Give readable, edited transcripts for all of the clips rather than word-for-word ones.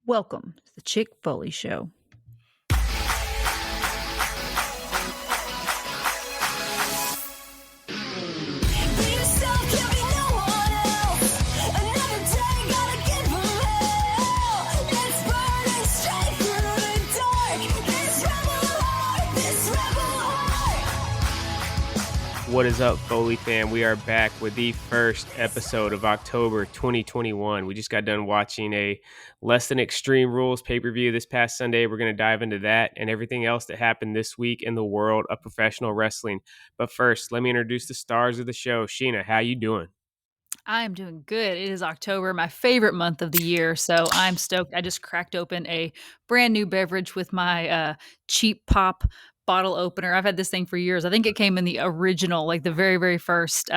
Welcome to the Chick Foley Show. What is up, Foley fam? We are back with the first episode of October 2021. We just got done watching a Less Than Extreme Rules pay-per-view this past Sunday. We're going to dive into that and everything else that happened this week in the world of professional wrestling. But first, let me introduce the stars of the show. Sheena, how you doing? I am doing good. It is October, my favorite month of the year, so I'm stoked. I just cracked open a brand new beverage with my cheap pop bottle opener. I've had this thing for years. I think it came in the original, like the very, very first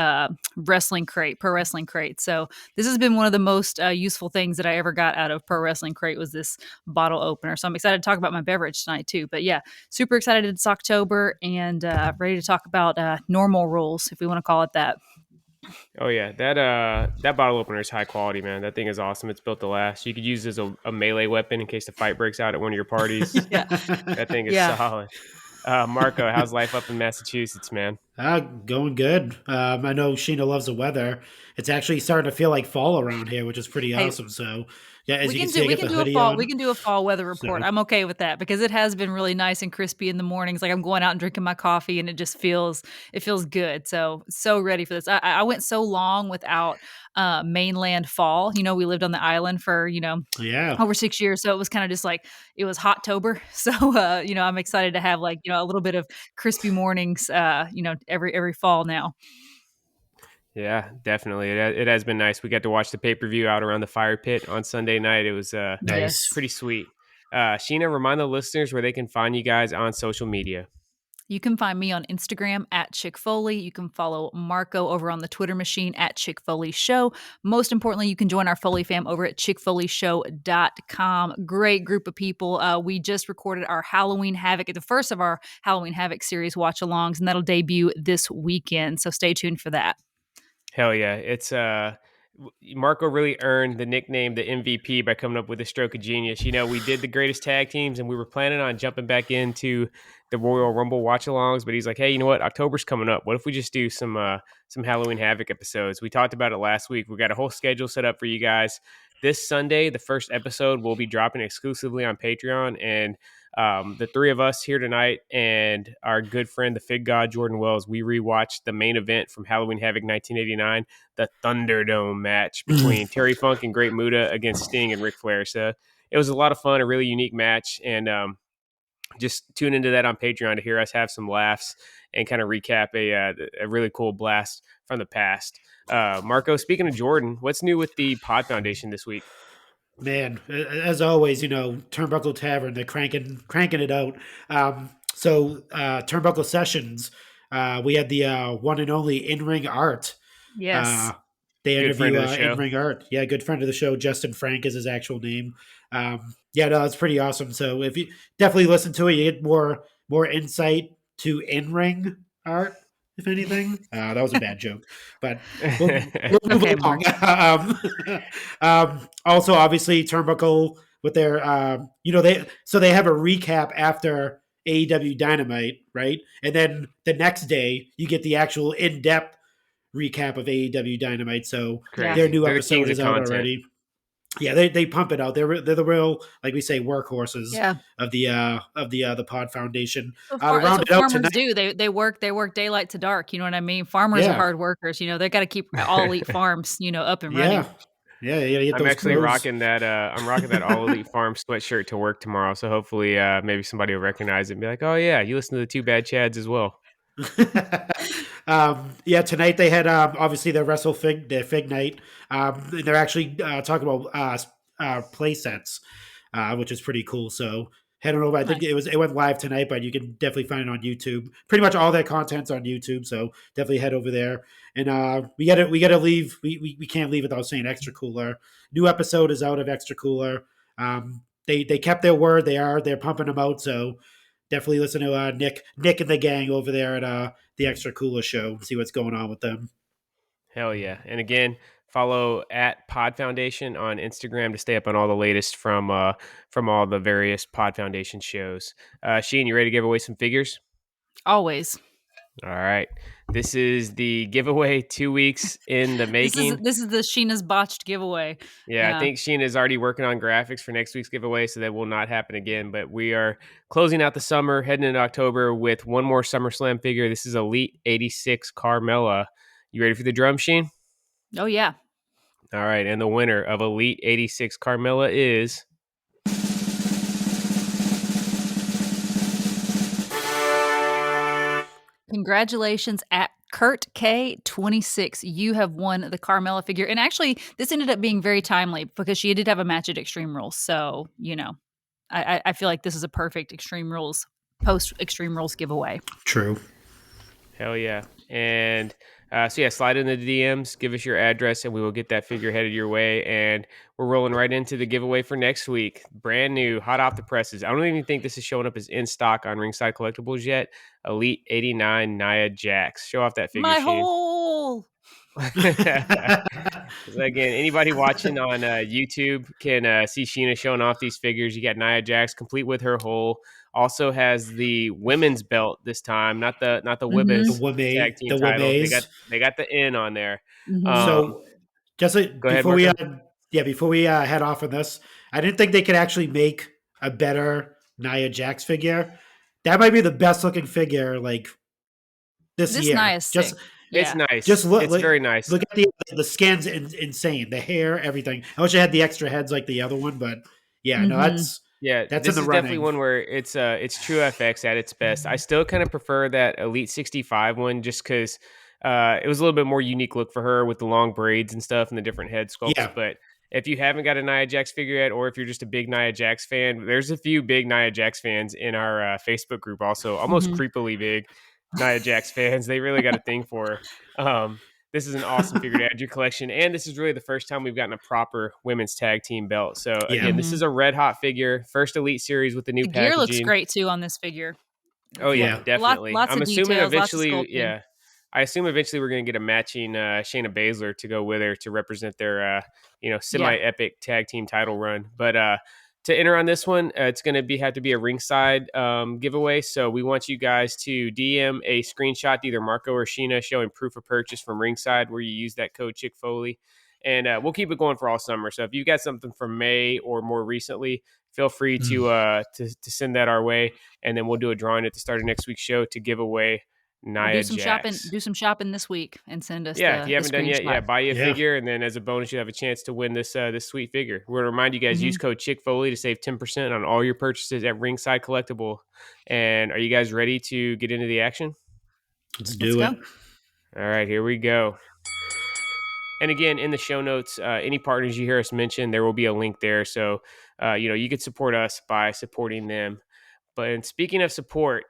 wrestling crate, pro wrestling crate. So this has been one of the most useful things that I ever got out of pro wrestling crate was this bottle opener. So I'm excited to talk about my beverage tonight too. But yeah, super excited it's October and ready to talk about normal rules, if we want to call it that. Oh yeah, that bottle opener is high quality, man. That thing is awesome. It's built to last. You could use it as a melee weapon in case the fight breaks out at one of your parties. Yeah. That thing is Yeah. solid. Marco, how's life up in Massachusetts, man? Going good. I know Sheena loves the weather. It's actually starting to feel like fall around here, which is pretty Hey, awesome. So, yeah, as we you can can see, I we got can the do a hoodie fall on. we can do a fall weather report. So, I'm okay with that because it has been really nice and crispy in the mornings. Like I'm going out and drinking my coffee and it feels good. So ready for this. I went so long without mainland fall. You know, we lived on the island for, yeah, over 6 years. So it was kind of just like it was hot-tober. So I'm excited to have like, a little bit of crispy mornings every fall now. Yeah, definitely. It has been nice. We got to watch the pay-per-view out around the fire pit on Sunday night. It was nice. Yes. pretty sweet. Sheena, remind the listeners where they can find you guys on social media. You can find me on Instagram at Chick Foley. You can follow Marco over on the Twitter machine at Chick Foley Show. Most importantly, you can join our Foley fam over at chickfoleyshow.com. Great group of people. We just recorded our Halloween Havoc, the first of our Halloween Havoc series watch alongs, and that'll debut this weekend. So stay tuned for that. Hell yeah. It's Marco really earned the nickname the MVP by coming up with a stroke of genius. You know, we did the greatest tag teams and we were planning on jumping back into the Royal Rumble watch alongs, but he's like, hey, you know what? October's coming up. What if we just do some Halloween Havoc episodes? We talked about it last week. We got a whole schedule set up for you guys. This Sunday, the first episode will be dropping exclusively on Patreon, and the three of us here tonight and our good friend, the Fig God, Jordan Wells, we rewatched the main event from Halloween Havoc 1989, the Thunderdome match between Terry Funk and Great Muta against Sting and Ric Flair. So it was a lot of fun, a really unique match, and just tune into that on Patreon to hear us have some laughs and kind of recap a really cool blast from the past. Marco, speaking of Jordan, what's new with the Pod Foundation this week? Man, as always, Turnbuckle Tavern, they're cranking it out. Turnbuckle Sessions, we had the one and only In-Ring Art. Yes. They Good friend interview of the show. In-Ring Art. Yeah, good friend of the show. Justin Frank is his actual name. It's pretty awesome. So if you definitely listen to it, you get more insight to In-Ring Art, if anything. That was a bad joke, but we'll move Okay, along. Mark. Also, obviously, Turnbuckle with their, they have a recap after AEW Dynamite, right? And then the next day, you get the actual in-depth recap of AEW Dynamite. So Crazy. their new They're the episode kings is of out content. already. Yeah, they pump it out. They're the real, like we say, workhorses Yeah. of the Pod Foundation. That's To round what it out farmers tonight, do. They work daylight to dark. You know what I mean? Farmers are yeah, hard workers. They got to keep all elite farms, up and running. yeah. Get I'm those actually clothes. rocking that. I'm rocking that All Elite Farm sweatshirt to work tomorrow. So hopefully, maybe somebody will recognize it and be like, "Oh yeah, you listen to the Two Bad Chads as well." Tonight they had obviously their Fig night. They're actually talking about play sets, which is pretty cool. So head on over. I think Nice. it went live tonight, but you can definitely find it on YouTube. Pretty much all their content's on YouTube, so definitely head over there. And we gotta leave. We can't leave without saying Extra Cooler. New episode is out of Extra Cooler. They kept their word. They're pumping them out. So definitely listen to Nick and the gang over there at the Extra Cooler show and see what's going on with them. Hell yeah! And again, Follow at Pod Foundation on Instagram to stay up on all the latest from all the various Pod Foundation shows. Sheen, you ready to give away some figures? Always. All right. This is the giveaway 2 weeks in the This is making. this is the Sheena's botched giveaway. Yeah, I Yeah. think Sheen is already working on graphics for next week's giveaway, so that will not happen again. But we are closing out the summer, heading into October with one more SummerSlam figure. This is Elite 86 Carmella. You ready for the drum, Sheen? Oh yeah. All right. And the winner of Elite 86 Carmella is... Congratulations at Kurt K26. You have won the Carmella figure. And actually, this ended up being very timely because she did have a match at Extreme Rules. So, I feel like this is a perfect Extreme Rules, post Extreme Rules giveaway. True. Hell yeah. And so yeah, slide in the DMs, give us your address, and we will get that figure headed your way. And we're rolling right into the giveaway for next week. Brand new, hot off the presses. I don't even think this is showing up as in stock on Ringside Collectibles yet. Elite 89 Nia Jax. Show off that figure, My Sheen. hole. So again, anybody watching on YouTube can see Sheena showing off these figures. You got Nia Jax complete with her hole. Also has the women's belt this time, not the women's tag team The title. Womays. They got the N on there. Mhm. So just Go ahead, before we Marco. before we head off on this, I didn't think they could actually make a better Nia Jax figure. That might be the best looking figure like this This year. Nia's Just sick. It's Yeah. nice. just look, It's very nice. look at the skin's insane. The hair, everything. I wish I had the extra heads like the other one, but yeah, no, Mhm. Yeah, that's this in the is definitely running. one where it's true FX at its best. I still kind of prefer that Elite 65 one just because it was a little bit more unique look for her with the long braids and stuff and the different head sculpts. Yeah. But if you haven't got a Nia Jax figure yet, or if you're just a big Nia Jax fan, there's a few big Nia Jax fans in our Facebook group also, almost Mhm. creepily big Nia Jax fans. They really got a thing for her. This is an awesome figure to add to your collection, and this is really the first time we've gotten a proper women's tag team belt. So Yeah. again, this is Mhm. a red hot figure, first Elite Series with the new The gear looks packaging. great too on this figure. Oh It's yeah, Yeah. definitely. lots I'm of assuming details, lots of eventually, sculpting. yeah. I assume eventually we're going to get a matching Shayna Baszler to go with her to represent their Yeah. semi-epic tag team title run. But to enter on this one, it's going to have to be a ringside giveaway. So we want you guys to DM a screenshot to either Marco or Sheena showing proof of purchase from ringside where you use that code Chick Foley, and we'll keep it going for all summer. So if you got something from May or more recently, feel free to send that our way, and then we'll do a drawing at the start of next week's show to give away Or Nia Jax. do some shopping this week and send us Yeah, if you the haven't done yet, screenshot. buy you a Yeah. figure, and then as a bonus, you have a chance to win this sweet figure. We're gonna remind you guys, use Mhm. code Chick Foley to save 10% on all your purchases at Ringside Collectible. And are you guys ready to get into the action? Let's Let's do go. it. All right, here we go. And again, in the show notes, any partners you hear us mention, there will be a link there. So, you could support us by supporting them. But speaking of support,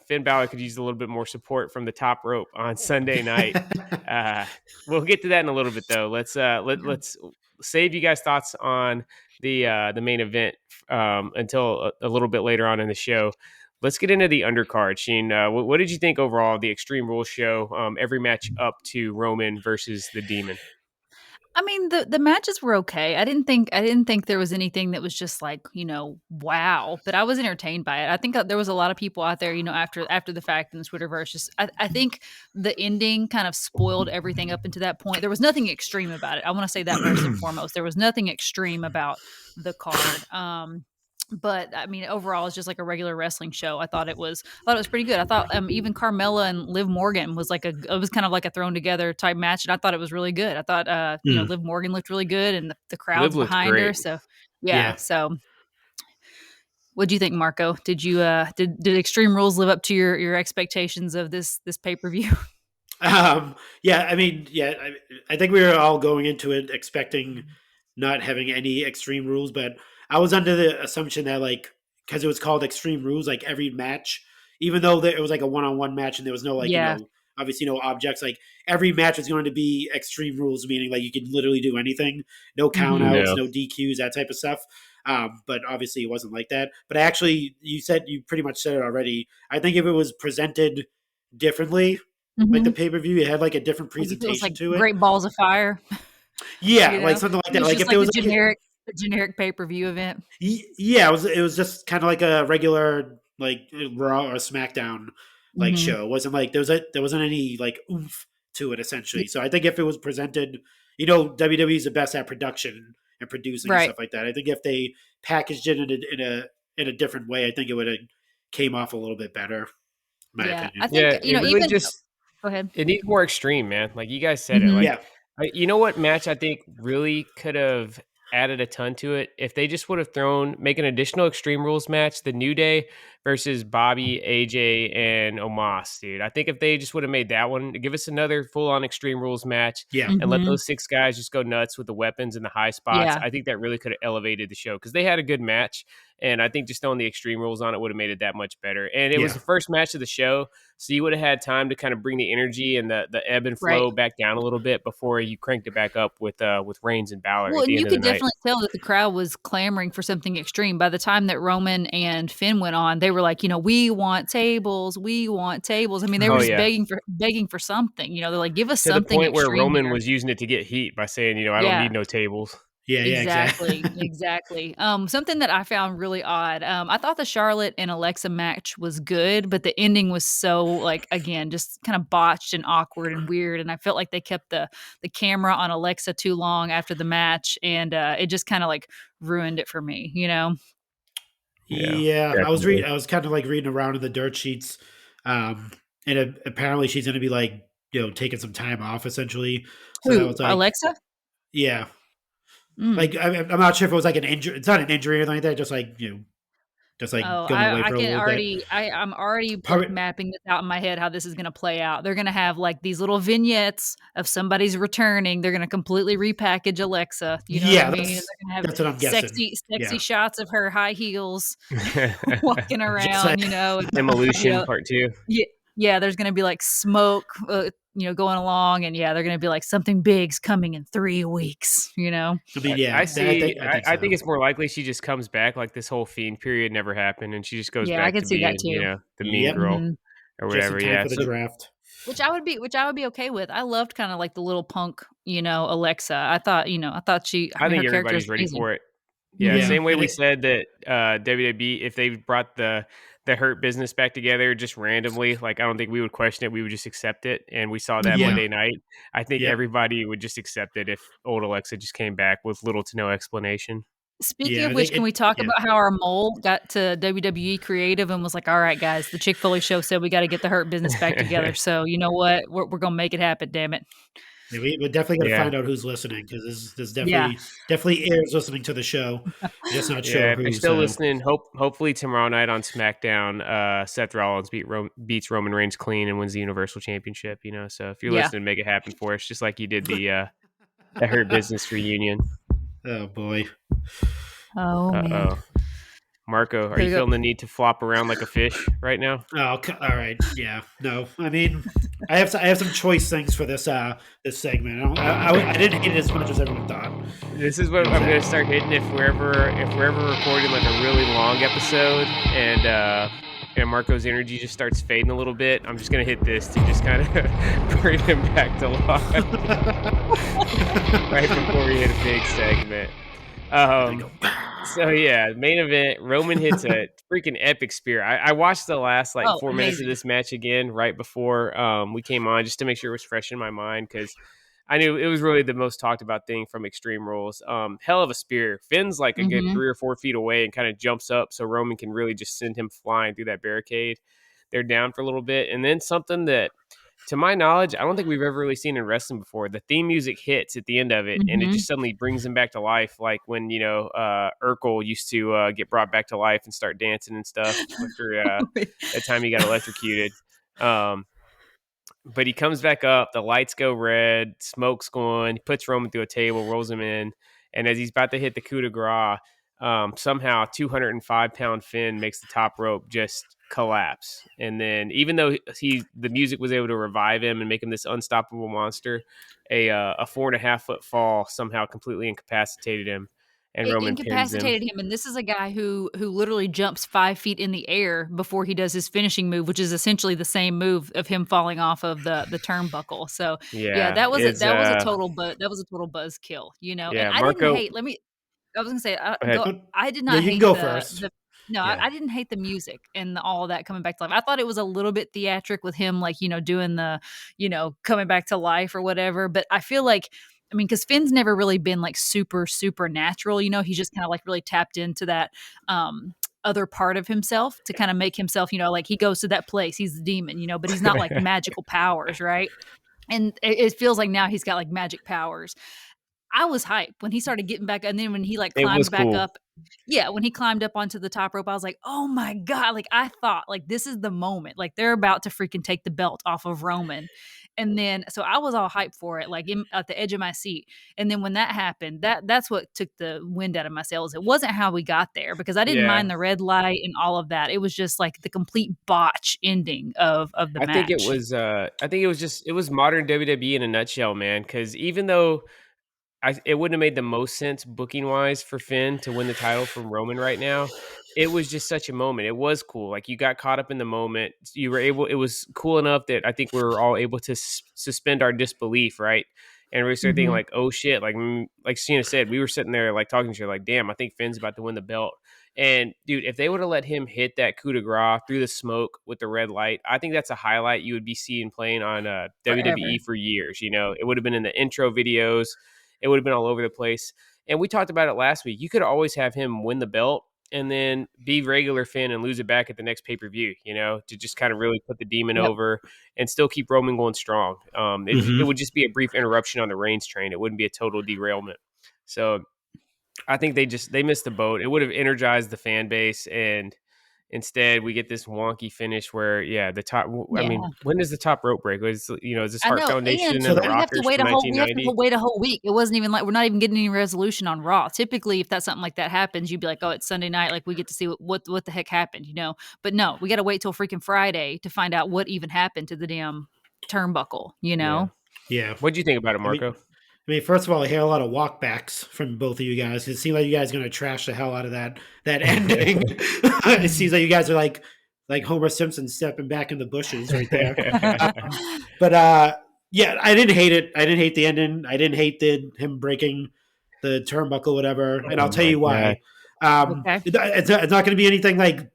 Finn Balor could use a little bit more support from the top rope on Sunday night. We'll get to that in a little bit, though. Let's save you guys' thoughts on the main event until a little bit later on in the show. Let's get into the undercard, Sheen. What did you think overall of the Extreme Rules show? Every match up to Roman versus the Demon. I mean, the matches were okay. I didn't think there was anything that was just like, wow, but I was entertained by it. I think that there was a lot of people out there, after the fact in the Twitterverse. Just I think the ending kind of spoiled everything up until that point. There was nothing extreme about it. I want to say that first and foremost. There was nothing extreme about the card. But I mean, overall, it's just like a regular wrestling show. I thought it was pretty good. I thought even Carmella and Liv Morgan was it was kind of like a thrown together type match, and I thought it was really good. I thought Mm. Liv Morgan looked really good, and the Liv crowd's looked behind her. great. So yeah. Yeah. So what do you think, Marco? Did you did Extreme Rules live up to your expectations of this pay per view? Yeah, I mean, yeah, I think we were all going into it expecting not having any extreme rules, but I was under the assumption that because it was called extreme rules, like every match, even though it was like a one-on-one match and there was no Yeah. obviously no objects, like every match was going to be extreme rules, meaning like you could literally do anything, no count Mhm. outs, No. no DQs, that type of stuff. But obviously it wasn't like that. But you pretty much said it already. I think if it was presented differently, like the Mhm. pay per view, it had like a different Like if it was presentation like to it. Great Balls of Fire. Yeah, You like know, something like it that. was Like just if there like was like a generic pay-per-view event. yeah, it was just kind of like a regular like Raw or SmackDown like Mhm. show. It wasn't like there wasn't any like oomph to it Y essentially. So I think if it was presented, WWE is the best at production and producing and right. stuff like that. I think if they packaged it in a different way, I think it would have came off a little bit better, in my Yeah, I opinion. think, Yeah, it really even just go ahead. it needs more extreme, man. Like you guys said it. Mhm. Like, Yeah, you know what match I think really could have added a ton to it if they just would have make an additional Extreme Rules match, the New Day versus Bobby, AJ, and Omos, dude. I think if they just would have made that one, give us another full on Extreme Rules match, yeah, and let Mhm. those six guys just go nuts with the weapons and the high spots. Yeah, I think that really could have elevated the show because they had a good match, and I think just throwing the Extreme Rules on it would have made it that much better. And it was yeah. the first match of the show, so you would have had time to kind of bring the energy and the ebb and right. flow back down a little bit before you cranked it back up with Reigns and Balor Well, at and the you end of the could night. definitely tell that the crowd was clamoring for something extreme. By the time that Roman and Finn went on, they were like, "We want tables. We want tables." I mean, they were Oh just yeah, begging for something. They're like, "Give us to the something point where extreme Roman here." was using it to get heat by saying, I don't Yeah. need no tables. Yeah, yeah, Exactly, exactly. exactly. Something that I found really odd, I thought the Charlotte and Alexa match was good, but the ending was so, like, again, just kinda botched and awkward and weird, and I felt like they kept the camera on Alexa too long after the match, and, it just kinda, like, ruined it for me, you know? Yeah, Yeah, definitely. I was kind of like reading around in the dirt sheets, um, and apparently she's going to be like taking some time off essentially. So that Who? was like Alexa? yeah, Mm. like I'm not sure if it was like an injury. It's not an injury or anything like that. Just like just like Oh, going away I for a can little bit. already I'm already, like, Probably mapping this out in my head how this is gonna play out. They're gonna have, like, these little vignettes of somebody's returning. They're gonna completely repackage Alexa, you know what I yeah, mean? And they're gonna have that's what I'm guessing. sexy Yeah, shots of her high heels walking just like around, and, you Demolition know Part 2. yeah, yeah, there's gonna be, like, smoke, going along, and, yeah, they're gonna be like, "Something big's coming in 3 weeks," you know? I mean I yeah, see. I think I so. think it's more likely she just comes back like this whole Fiend period never happened, and she just goes Yeah, I back can to see that being, too. the mean Yep, girl Mhm. or just in whatever. time Yeah. for the So draft. Which I would be okay with. I loved kinda like the little punk, Alexa. I thought I I mean, think her character is everybody's ready amazing. for it. Yeah, Mhm. Yeah, same way and we it, said that WWE, if they brought the Hurt Business back together just randomly, like I don't think we would question it. We would just accept it. And we saw that yeah, Mhm. Monday night. I think yep, everybody would just accept it if old Alexa just came back with little to no explanation. Speaking yeah. of I which, think can it. we talk Yeah, about how our mole got to WWE Creative and was like, "Alright, guys, the Chick Foley show said we gotta get the Hurt Business back together, so you know what? We're gonna make it happen, damn it." yeah, we're definitely gonna Yeah. find out who's listening because there's Yeah. definitely ears listening to the show. Just not sure Yeah, if they're who. still So listening, hopefully tomorrow night on SmackDown, Seth Rollins beats Roman Reigns clean and wins the Universal Championship. So if you're Yeah. listening, make it happen for us, just like you did the Hurt Business reunion. oh boy. Oh, man. Uh-oh. Marco, are you Gotta go. feeling the need to flop around like a fish right now? Oh, all right. Yeah. No. I mean, I have some choice things for this segment. I didn't hate it as much as everyone thought This is it what was I'm at. gonna start hitting if we're ever recording like a really long episode and Marco's energy just starts fading a little bit. I'm just gonna hit this to just kind of bring him back to life right before we hit a big segment. And I go. Um, so yeah, main event. Roman hits a freaking epic spear. I watched the last like Oh, 4 minutes of amazing. this match again right before we came on just to make sure it was fresh in my mind because I knew it was really the most talked about thing from Extreme Rules. Hell of a spear. Finn's like a good Mhm. 3 or 4 feet away and kind of jumps up so Roman can really just send him flying through that barricade. They're down for a little bit, and then something that to my knowledge, I don't think we've ever really seen in wrestling before. The theme music hits at the end of it, and it Mhm. just suddenly brings him back to life, like when Urkel used to get brought back to life and start dancing and stuff after that time he got electrocuted. Um, but he comes back up, the lights go red, smoke's going, he puts Roman through a table, rolls him in, and as he's about to hit the coup de grace, somehow 205-pound Finn makes the top rope just collapse. And then even though the music was able to revive him and make him this unstoppable monster, a 4.5 foot fall somehow completely incapacitated him. and It Roman pins him. incapacitated him, and this is a guy who literally jumps 5 feet in the air before he does his finishing move, which is essentially the same move of him falling off of the turnbuckle. So, yeah, Yeah, it's that was a total buzzkill, you know. And yeah, I didn't Marco. hate. I was gonna say, Go ahead. I did Yeah, not you can hate go first. the no, Yeah. I didn't hate the music and all of that coming back to life. I thought it was a little bit theatric with him, like, doing the, coming back to life or whatever. But I feel like, I mean, because Finn's never really been like super, super natural, he's just kind of like really tapped into that other part of himself to kind of make himself, like he goes to that place, he's the demon, but he's not like magical powers, right? And it feels like now he's got like magic powers. I was hyped when he started getting back, and then when he like It was climbed back cool. up, yeah, when he climbed up onto the top rope, I was like, "Oh my god!" Like I thought, like this is the moment, like they're about to freaking take the belt off of Roman, and then so I was all hyped for it, like at the edge of my seat. And then when that happened, that's what took the wind out of my sails. It wasn't how we got there because I didn't Yeah. mind the red light and all of that. It was just like the complete botch ending of the match. I think it was modern WWE in a nutshell, man, cuz even though it wouldn't have made the most sense booking wise for Finn to win the title from Roman right now. It was just such a moment. It was cool. Like you got caught up in the moment. You were able. It was cool enough that I think we were all able to suspend our disbelief, right? And we started thinking Mhm. like, oh shit, like Cena said, we were sitting there like talking to her like, damn, I think Finn's about to win the belt. And dude, if they would have let him hit that coup de grace through the smoke with the red light, I think that's a highlight you would be seeing playing on Forever. WWE for years. It would have been in the intro videos. It would have been all over the place. And we talked about it last week. You could always have him win the belt and then be regular Finn and lose it back at the next pay per view, to just kind of really put the demon Yep. over and still keep Roman going strong. It would just be a brief interruption on the Reigns train. It wouldn't be a total derailment. So I think they missed the boat. It would have energized the fan base, and instead we get this wonky finish where the top. I Yeah. mean, when does the top rope break? Is this I Heart know, Foundation and So and the that, Rockers from we have to 1990? wait a whole week. It wasn't even like we're not even getting any resolution on Raw. Typically, if that's something like that happens, you'd be like, "Oh, it's Sunday night, like we get to see what the heck happened," But no, we got to wait till freaking Friday to find out what even happened to the damn turnbuckle, you Yeah. know? yeah. What do you think about it, I mean, Marco? first of all, I hear a lot of walkbacks from both of you guys. It seems like you guys are going to trash the hell out of that ending. It seems like you guys are like Homer Simpson stepping back in the bushes right there. But yeah, I didn't hate it. I didn't hate the ending. I didn't hate him breaking the turnbuckle, whatever. And Oh I'll tell my you god! why. Okay. It's not going to be anything like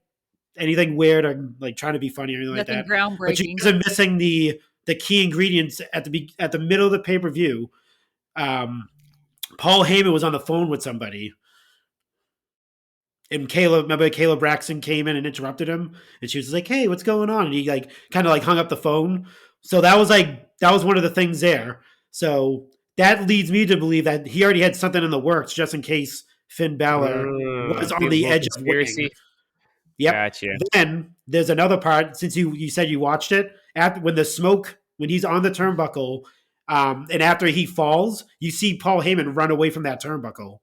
anything weird or like trying to be funny or anything like Nothing that. But you groundbreaking. guys are missing the key ingredients at the middle of the pay per view. Paul Heyman was on the phone with somebody, and Caleb Braxton came in and interrupted him, and she was like, "Hey, what's going on?" And he like kind of like hung up the phone. So that was one of the things there. So that leads me to believe that he already had something in the works just in case Finn Balor was on The the little edge of winning. conspiracy. Yep. Gotcha. Then there's another part. Since you said you watched it, after when he's on the turnbuckle, and after he falls, you see Paul Heyman run away from that turnbuckle.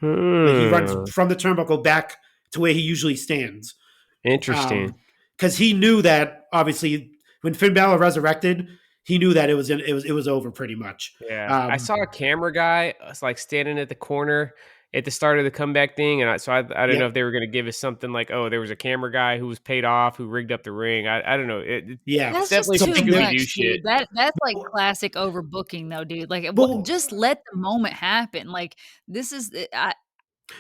Like he runs Hmm. from the turnbuckle back to where he usually stands. Interesting. Because he knew that obviously when Finn Balor resurrected, he knew that it was over pretty much. Yeah, I saw a camera guy like standing at the corner at the start of the comeback thing, and I don't know if Yep. they were going to give us something like, oh, there was a camera guy who was paid off who rigged up the ring. I don't know. Yeah. It's That's just definitely So some too like Scooby Doo much, shit. dude. That's like classic overbooking though, dude. Like, well, just let the moment happen. Like, this is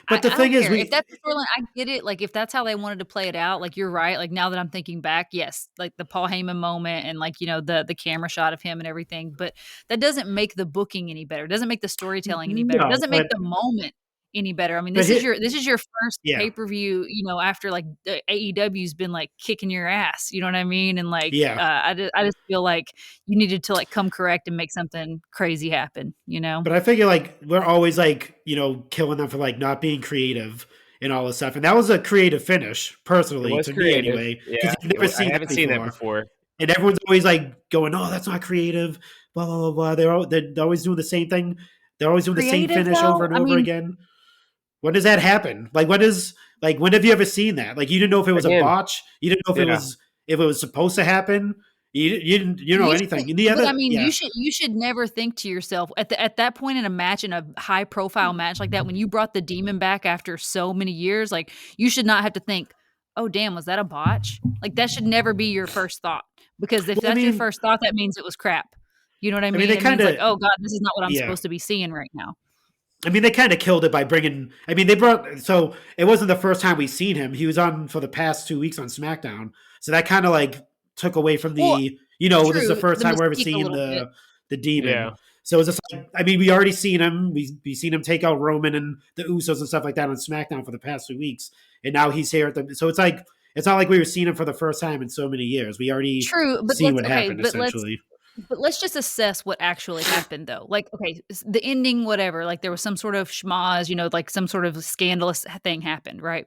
but the I thing don't is, care. If that's the storyline, I get it. Like, if that's how they wanted to play it out, like, you're right. Like, now that I'm thinking back, yes, like the Paul Heyman moment and like, the camera shot of him and everything. But that doesn't make the booking any better. It doesn't make the storytelling any better. It no, doesn't make the moment any better. I mean, but this is your first yeah, pay-per-view, after like the AEW's been like kicking your ass. You know what I mean? And like, yeah. I just feel like you needed to like come correct and make something crazy happen. You know? But I figure like we're always like killing them for like not being creative and all this stuff, and that was a creative finish, It personally was to me creative. anyway, Yeah, because you've never I seen that haven't seen that before, before. and everyone's always like going, "Oh, that's not creative," blah blah blah blah. They're always doing the same thing. They're always doing the same Creative finish over though. and I over mean, again. When does that happen? When have you ever seen that? Like you didn't know if it was a Again, botch. You didn't know yeah. if it was supposed to happen. You know You anything. should, And the but I other, mean, yeah. you should never think to yourself at that point in a match, in a high profile match like that, when you brought the demon back after so many years, like, you should not have to think, "Oh, damn, was that a botch?" Like, that should never be your first thought, because if Well, that's your first thought, that means it was crap. You know what I they mean? It kind means like, of, "Oh god, this is not what I'm yeah. supposed to be seeing right now." They kind of killed it by bringing. They brought. So it wasn't the first time we've seen him. He was on for the past 2 weeks on SmackDown. So that kind of like took away from Well, the. This is the true, first the time we're ever mystique a seeing little bit. the demon. Yeah. So it's just like, we already seen him. We seen him take out Roman and the Usos and stuff like that on SmackDown for the past 2 weeks, and now he's here at the. So it's like, it's not like we were seeing him for the first time in so many years. We already True, but seen what happened let's essentially. but let's just assess what actually happened, though. Like, okay, the ending, whatever. Like, there was some sort of schmoz, like some sort of scandalous thing happened, right?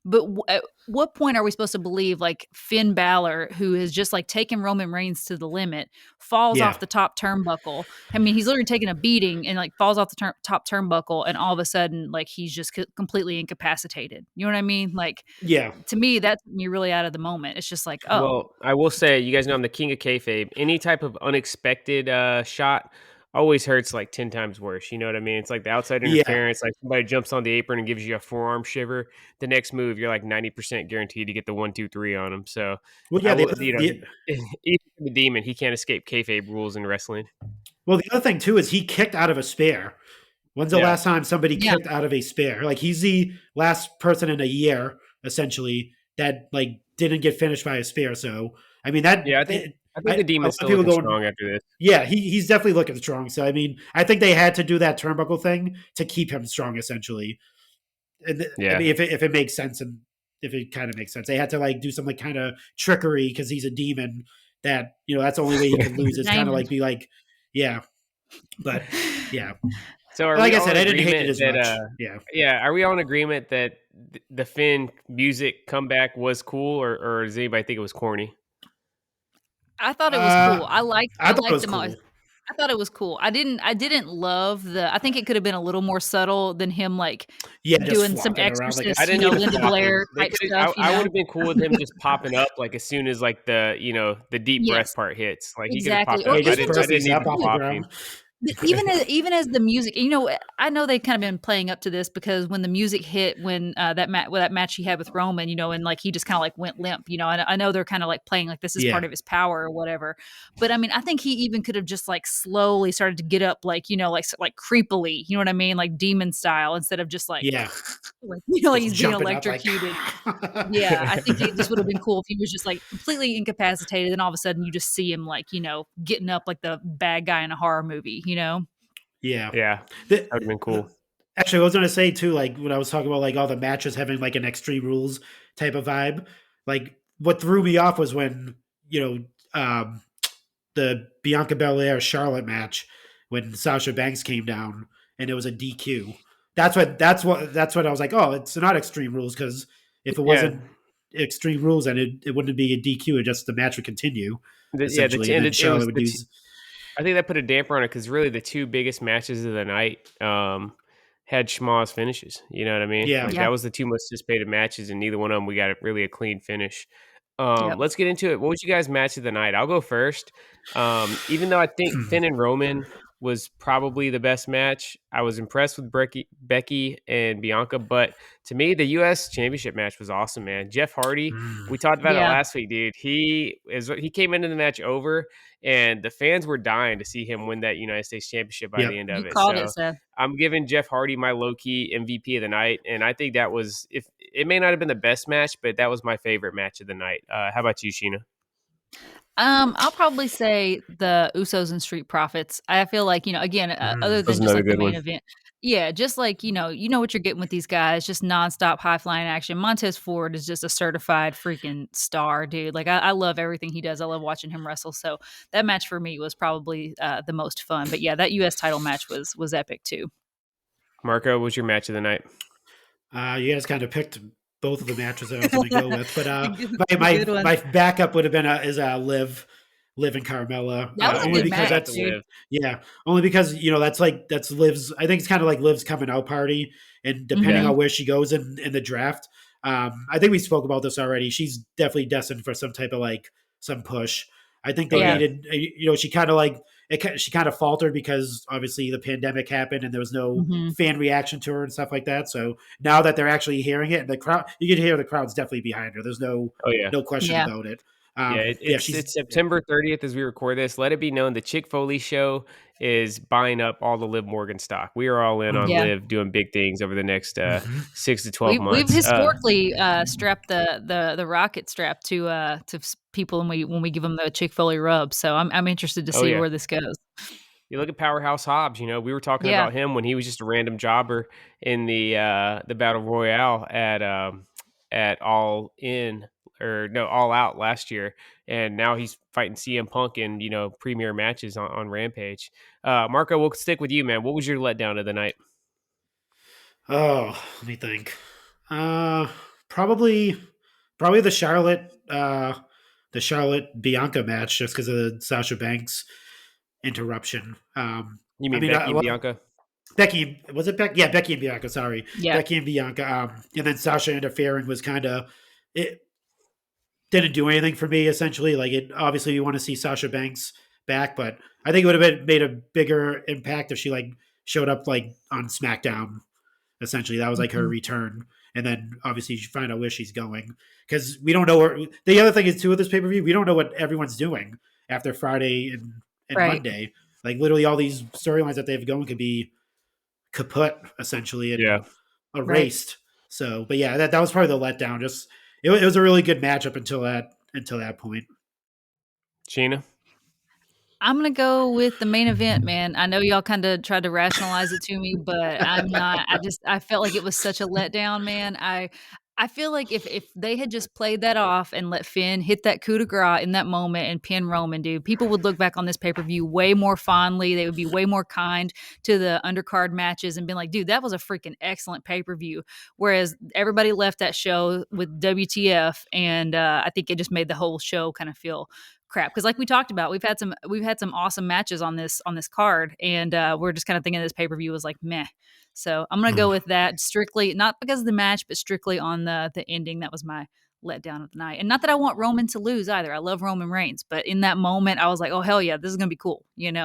But at what point are we supposed to believe, like, Finn Balor, who has just like taken Roman Reigns to the limit, falls Yeah, off the top turnbuckle? I mean, he's literally taking a beating and like falls off the top turnbuckle, and all of a sudden, like, he's just completely incapacitated. You know what I mean? Like, yeah, to me, that's me really out of the moment. It's just like, oh, Well, I will say, you guys know I'm the king of kayfabe. Any type of unexpected shot always hurts like 10 times worse. You know what I mean? It's like the outside yeah. interference, like somebody jumps on the apron and gives you a forearm shiver. The next move, you're like 90% guaranteed to get the 1, 2, 3 on them. So Well, I yeah. will, even the demon, he can't escape kayfabe rules in wrestling. Well, the other thing too is he kicked out of a spear. When's the Yeah. last time somebody yeah, kicked out of a spear? Like, he's the last person in a year, essentially, that like didn't get finished by a spear. So Yeah, I think the a lot demon's of still people looking going, strong after this. yeah, he's definitely looking strong. So I think they had to do that turnbuckle thing to keep him strong, essentially. And Yeah. if it makes sense, and if it kind of makes sense, they had to like do some like kind of trickery because he's a demon. That that's the only way he could lose. Is kind of like diamond. be like, yeah, but yeah. So are Like we I all said, in I didn't hate it agreement as that much. Yeah. yeah, are we all in agreement that the Finn music comeback was cool, or does anybody think it was corny? I thought it was Uh, cool. I liked I I thought it liked was them all. cool. I thought it was cool. I didn't love I think it could have been a little more subtle than him, like, Yeah, just doing some flopping around like a I Exorcist, didn't need the Linda flopping. Blair They type could stuff, I would have been cool with him just popping up like as soon as like the deep breath Yes, part hits. Like he could have exactly. popped Or yeah, up. just even I just didn't burpees need up the off the flopping. ground. but even as the music, I know they've kind of been playing up to this, because when the music hit, when that match he had with Roman, and like he just kind of like went limp, I know they're kind of like playing like this is Yeah, part of his power or whatever. But I mean, I think he even could have just like slowly started to get up, like, like creepily, you know what I mean, like demon style, instead of just like, yeah, like, like just he's being jumping up like. electrocuted. Yeah, I think it just would have been cool if he was just like completely incapacitated, and all of a sudden you just see him like, getting up like the bad guy in a horror movie. Yeah. Yeah, The, that would have been cool. Actually, I was gonna say too, like when I was talking about like all the matches having like an Extreme Rules type of vibe. Like what threw me off was when um, the Bianca Belair Charlotte match when Sasha Banks came down and it was a DQ. That's what I was like. Oh, it's not Extreme Rules, because if it Yeah, wasn't Extreme Rules, then it wouldn't be a DQ. It just the match would continue essentially, and and then it Charlotte was would use. I think that put a damper on it because really the two biggest matches of the night had schmoz finishes. You know what I mean? Yeah, Like Yeah. that was the two most anticipated matches, and neither one of them we got really a clean finish. Yep. Let's get into it. What was you guys' match of the night? I'll go first. Even though I think Finn and Roman was probably the best match, I was impressed with Becky and Bianca. But to me, the U.S. Championship match was awesome, man. Jeff Hardy, we talked about it Yeah. last week, dude. He came into the match over, and the fans were dying to see him win that United States Championship by the yep, end You of it. called it, So Seth. I'm giving Jeff Hardy my low key MVP of the night, and I think that was, if it may not have been the best match, but that was my favorite match of the night. How about you, Sheena? I'll probably say the Usos and Street Profits. I feel like, again, other That was than just another like the good main one. event. Yeah, just like, you know what you're getting with these guys, just nonstop high flying action. Montez Ford is just a certified freaking star, dude. Like, I love everything he does. I love watching him wrestle. So that match for me was probably the most fun. But yeah, that US title match was epic too. Marco, what was your match of the night? You guys kind of picked both of the matches that I was going to go with, but The good one. my backup would have been Liv and Carmella. That was a Only good because match, To that's dude. live. yeah, only because that's Liv's. I think it's kind of like Liv's coming out party, and depending Mhm. on where she goes in the draft, I think we spoke about this already. She's definitely destined for some type of like some push. I think Oh they Yeah. yeah, needed, she kind of like she kind of faltered because obviously the pandemic happened and there was no Mhm. fan reaction to her and stuff like that. So now that they're actually hearing it, and the crowd, you can hear the crowd's definitely behind her. There's oh yeah. no question Yeah. about it. Yeah, Yeah, it's yeah. September 30th as we record this. Let it be known the Chick Foley show is buying up all the Liv Morgan stock. We are all in on Yeah. Liv doing big things over the next Mhm. 6 to 12 We've months. historically, strapped the rocket strap to people when we give them the Chick-fil-A rub, so I'm interested to Oh see yeah. where this goes. You look at Powerhouse Hobbs, we were talking Yeah. about him when he was just a random jobber in the Battle Royale at All In or no All Out last year, and now he's fighting CM Punk in premier matches on Rampage. Marco, we'll stick with you, man. What was your letdown of the night? Oh, let me think. Uh, probably, probably the Charlotte Bianca match, just because of the Sasha Banks interruption. You I mean mean, Becky and well, Bianca? Becky was it Becky? Yeah, Becky and Bianca. Sorry, Yeah. Becky and Bianca. And then Sasha interfering was kind of it didn't do anything for me. Essentially, like it. Obviously, you want to see Sasha Banks back, but I think it would have made a bigger impact if she like showed up like on SmackDown. Essentially, that was like her Mhm. return, and then obviously you find out where she's going because we don't know where. The other thing is too with this pay per view, we don't know what everyone's doing after Friday and Right. Monday. Like literally, all these storylines that they have going could be kaput essentially and Yeah, Right. erased. So, but yeah, that was probably the letdown. Just it was a really good match up until that point. Sheena. I'm gonna go with the main event, man. I know y'all kinda tried to rationalize it to me, but I'm not. I felt like it was such a letdown, man. I feel like if they had just played that off and let Finn hit that coup de grace in that moment and pin Roman, dude, people would look back on this pay-per-view way more fondly. They would be way more kind to the undercard matches and been like, "Dude, that was a freaking excellent pay-per-view." Whereas everybody left that show with WTF, and, I think it just made the whole show kinda feel crap, because like we talked about, we've had some awesome matches on this card, and we're just kind of thinking this pay-per-view was like meh. So I'm gonna go with that, strictly not because of the match, but strictly on the ending. That was my letdown of the night. And not that I want Roman to lose either. I love Roman Reigns, but in that moment I was like, oh hell yeah, this is gonna be cool,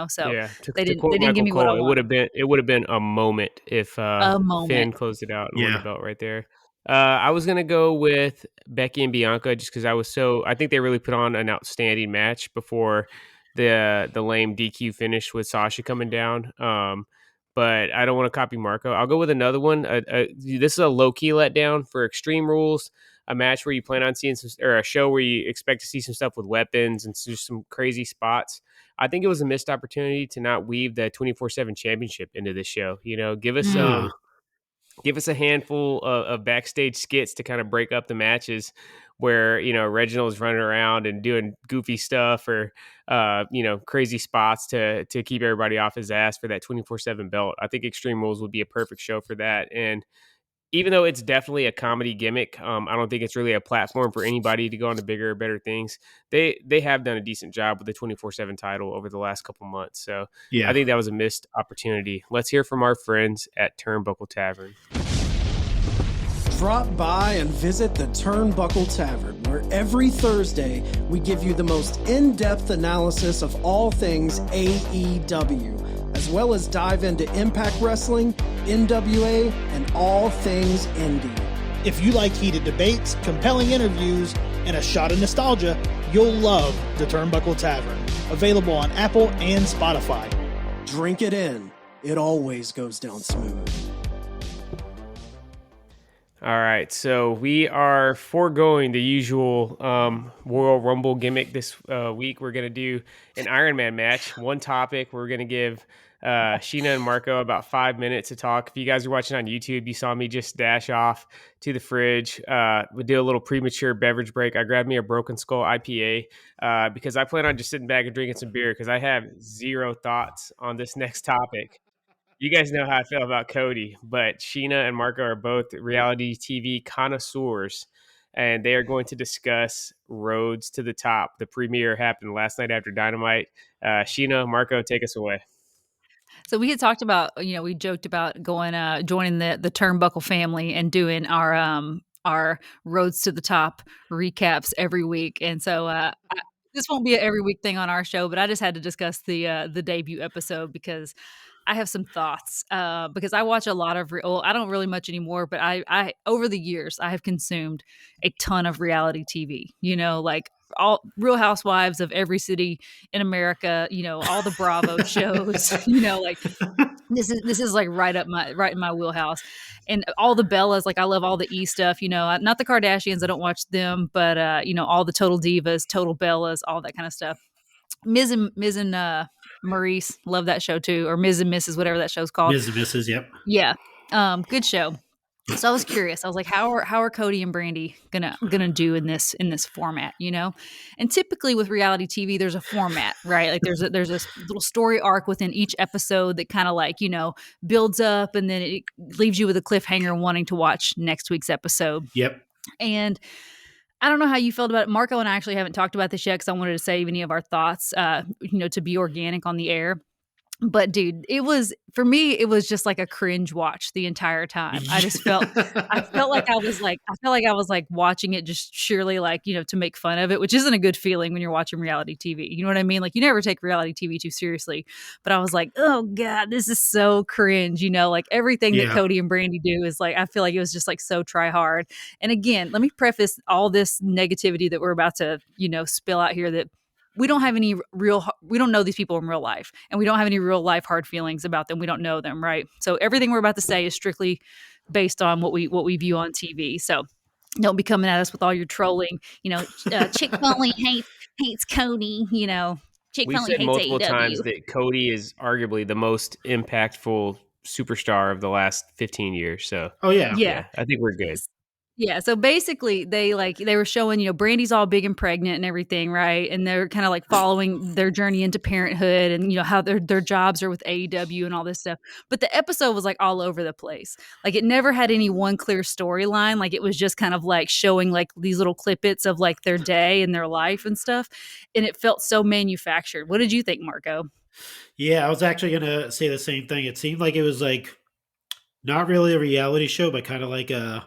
so Yeah, they to quote didn't give Michael me what I Cole, wanted. it would have been a moment if A moment. Finn closed it out and won the Yeah, belt right there. I was gonna go with Becky and Bianca just because I think they really put on an outstanding match before the lame DQ finish with Sasha coming down. But I don't want to copy Marco. I'll go with another one. This is a low key letdown for Extreme Rules, a match where you plan on seeing some, or a show where you expect to see some stuff with weapons and just some crazy spots. I think it was a missed opportunity to not weave the 24/7 championship into this show. Mm. Give us a handful of backstage skits to kind of break up the matches where Reginald's running around and doing goofy stuff or crazy spots to keep everybody off his ass for that 24/7 belt. I think Extreme Rules would be a perfect show for that. And even though it's definitely a comedy gimmick, I don't think it's really a platform for anybody to go on to bigger or better things. They have done a decent job with the 24/7 title over the last couple months. So I yeah. think that was a missed opportunity. Let's hear from our friends at Turnbuckle Tavern. Drop by and visit the Turnbuckle Tavern, where every Thursday we give you the most in-depth analysis of all things AEW, as well as dive into Impact Wrestling, NWA, and all things indie. If you like heated debates, compelling interviews, and a shot of nostalgia, you'll love the Turnbuckle Tavern. Available on Apple and Spotify. Drink it in. It always goes down smooth. All right, so we are foregoing the usual Royal Rumble gimmick this week. We're going to do an Iron Man match, one topic. We're going to give Sheena and Marco about 5 minutes to talk. If you guys are watching on YouTube, you saw me just dash off to the fridge. We did a little premature beverage break. I grabbed me a Broken Skull IPA because I plan on just sitting back and drinking some beer because I have zero thoughts on this next topic. You guys know how I feel about Cody, but Sheena and Marco are both reality TV connoisseurs, and they are going to discuss Roads to the Top. The premiere happened last night after Dynamite. Sheena, Marco, take us away. So we had talked about, we joked about going, joining the Turnbuckle family and doing our roads to the top recaps every week. And so, this won't be an every week thing on our show, but I just had to discuss the debut episode because I have some thoughts. Because I watch a lot of well, I don't really much anymore, but I over the years I have consumed a ton of reality TV. You know, like all Real Housewives of every city in America. You know, all the Bravo shows. You know, like this is like right in my wheelhouse, and all the Bellas. Like I love all the E stuff. You know, not the Kardashians. I don't watch them, but you know, all the Total Divas, Total Bellas, all that kind of stuff. Ms. and Maurice, love that show too, or Ms. and Mrs. whatever that show's called. Ms. and Mrs. Yep. Yeah, good show. So I was curious. I was like, how are Cody and Brandy gonna do in this format, you know? And typically with reality TV, there's a format, right? Like there's a little story arc within each episode that kind of like, you know, builds up and then it leaves you with a cliffhanger wanting to watch next week's episode. Yep. And I don't know how you felt about it. Marco and I actually haven't talked about this yet because I wanted to save any of our thoughts, you know, to be organic on the air. But dude, it was for me, it was just like a cringe watch the entire time. I felt like I was like watching it just surely like, you know, to make fun of it, which isn't a good feeling when you're watching reality TV. You know what I mean? Like you never take reality TV too seriously. But I was like, oh God, this is so cringe. You know, like everything that Yeah. Cody and Brandy do is like, I feel like it was just like so try hard. And again, let me preface all this negativity that we're about to, you know, spill out here that we don't have any we don't know these people in real life, and we don't have any real life hard feelings about them. We don't know them, right? So everything we're about to say is strictly based on what we view on TV. So don't be coming at us with all your trolling, you know, Chick Foley hates Cody, you know, Chick We've Foley said hates multiple AEW. times that Cody is arguably the most impactful superstar of the last 15 years. So Oh yeah. Yeah. I think we're good. Yeah, so basically they were showing, you know, Brandy's all big and pregnant and everything, right? And they're kind of like following their journey into parenthood and you know how their jobs are with AEW and all this stuff. But the episode was like all over the place. Like it never had any one clear storyline. Like it was just kind of like showing like these little clippets of like their day and their life and stuff. And it felt so manufactured. What did you think, Marco? Yeah, I was actually gonna say the same thing. It seemed like it was like not really a reality show, but kind of like a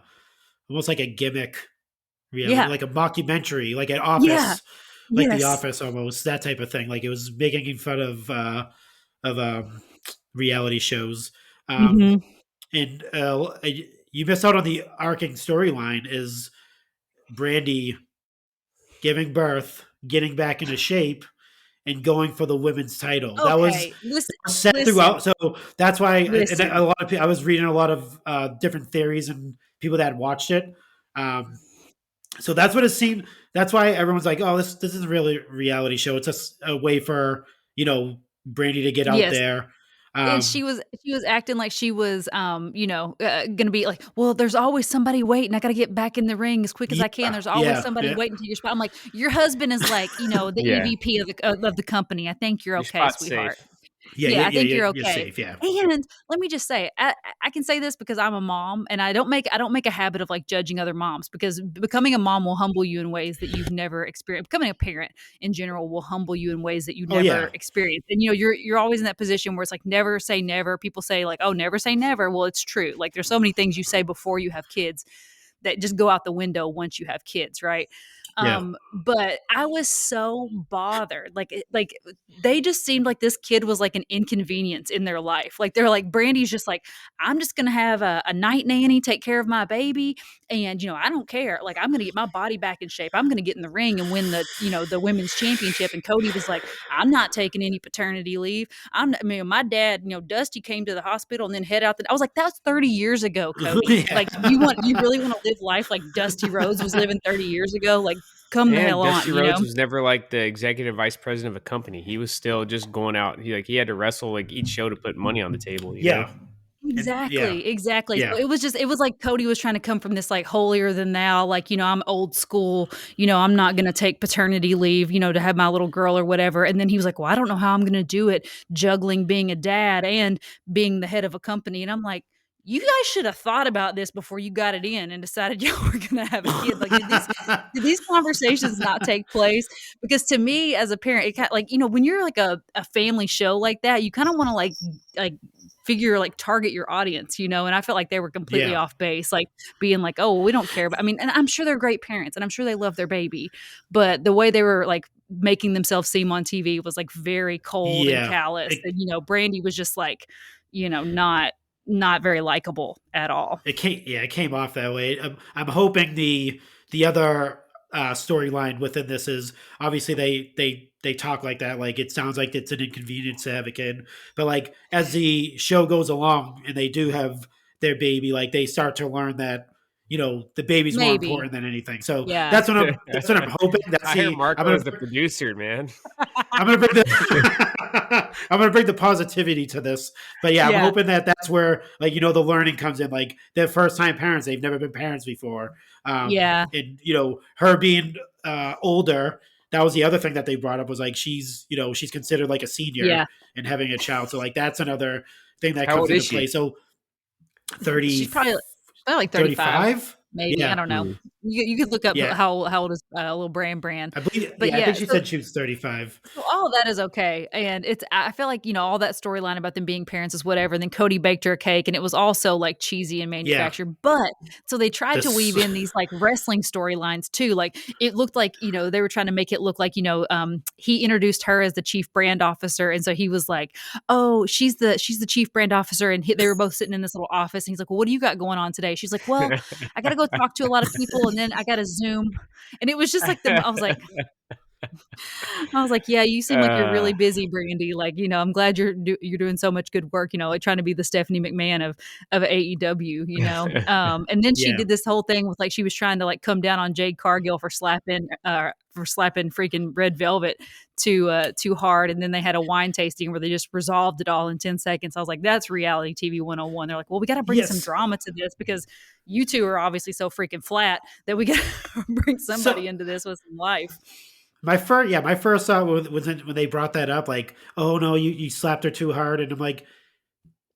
almost like a gimmick reality, Yeah. like a mockumentary, like an Yeah. office, like The Yes. Office almost, that type of thing. Like it was making fun of reality shows. Mhm. And you missed out on the arcing storyline is Brandy giving birth, getting back into shape, and going for the women's title. That was Okay. Listen. set Listen. throughout. So that's why and Listen. a lot of I was reading a lot of different theories and people that watched it. So that's what it seemed. That's why everyone's like, "Oh, this isn't really a reality show. It's just a way for Brandy to get out Yes. there." And she was acting like she was, you know, gonna be like, well, there's always somebody waiting. I got to get back in the ring as quick as I can. There's always somebody waiting to your spot. I'm like, your husband is like, you know, the Yeah. EVP of the company. I think you're Your okay, spot's sweetheart. safe. I think you're okay. You're safe. Yeah. And let me just say, I can say this because I'm a mom, and I don't make a habit of like judging other moms because becoming a mom will humble you in ways that you've never experienced. Becoming a parent in general will humble you in ways that you Oh, never yeah. experienced. And you know, you're always in that position where it's like never say never. People say like, oh, never say never. Well, it's true. Like there's so many things you say before you have kids that just go out the window once you have kids, right? Yeah. But I was so bothered. Like they just seemed like this kid was like an inconvenience in their life. Like they're like Brandy's just like, I'm just gonna have a night nanny take care of my baby, and you know I don't care. Like I'm gonna get my body back in shape. I'm gonna get in the ring and win the women's championship. And Cody was like, I'm not taking any paternity leave. My dad, Dusty came to the hospital and then head out. I was like, that's 30 years ago, Cody. Yeah. Like you really want to live life like Dusty Rhodes was living 30 years ago? Like come the And hell Dusty on, Rhodes was never like the executive vice president of a company. He was still just going out. He had to wrestle like each show to put money on the table. You know? Yeah. Exactly. Yeah. So it was like Cody was trying to come from this like holier than thou, like, I'm old school, I'm not going to take paternity leave, to have my little girl or whatever. And then he was like, well, I don't know how I'm going to do it, juggling being a dad and being the head of a company. And I'm like, you guys should have thought about this before you got it in and decided y'all were going to have a kid. Like, did these conversations not take place? Because to me, as a parent, it kind of like, when you're like a family show like that, you kind of want to like figure like target your audience, and I felt like they were completely Yeah. off base, like being like, oh, well, we don't care. But I mean, and I'm sure they're great parents and I'm sure they love their baby, but the way they were like making themselves seem on TV was like very cold and callous. And, Brandy was just like, not very likable at all. It came off that way. I'm hoping the other storyline within this is obviously they talk like that, like it sounds like it's an inconvenience to have a kid, but like as the show goes along and they do have their baby, like they start to learn that the baby's more important than anything. So that's what I'm hoping. That's I hear Marco is the producer, man. I'm gonna bring the positivity to this, but I'm hoping that that's where the learning comes in. Like they're first time parents; they've never been parents before. And her being older, that was the other thing that they brought up was like she's considered like a senior and having a child. So like that's another thing that comes into play. So 30, she's probably like 35. Maybe I don't know. You could look up how old is little Brand. I believe, I think she said she was 35. So all of that is okay, and I feel like all that storyline about them being parents is whatever. And then Cody baked her a cake, and it was also like cheesy and manufactured. But so they tried to weave in these like wrestling storylines too. Like it looked like they were trying to make it look like he introduced her as the chief brand officer, and so he was like, "Oh, she's the chief brand officer," and they were both sitting in this little office, and he's like, "Well, what do you got going on today?" She's like, "Well, I got to go talk to a lot of people, and then I got to Zoom," and it was just like I was like, yeah, you seem like you're really busy, Brandy. Like, I'm glad you're doing so much good work. Like trying to be the Stephanie McMahon of AEW. And then she did this whole thing with like she was trying to like come down on Jade Cargill for slapping freaking Red Velvet too hard, and then they had a wine tasting where they just resolved it all in 10 seconds. I was like, that's reality TV 101. They're like, well, we got to bring some drama to this because you two are obviously so freaking flat that we got to bring somebody into this with some life. My first thought was when they brought that up, like, oh no, you slapped her too hard, and I'm like,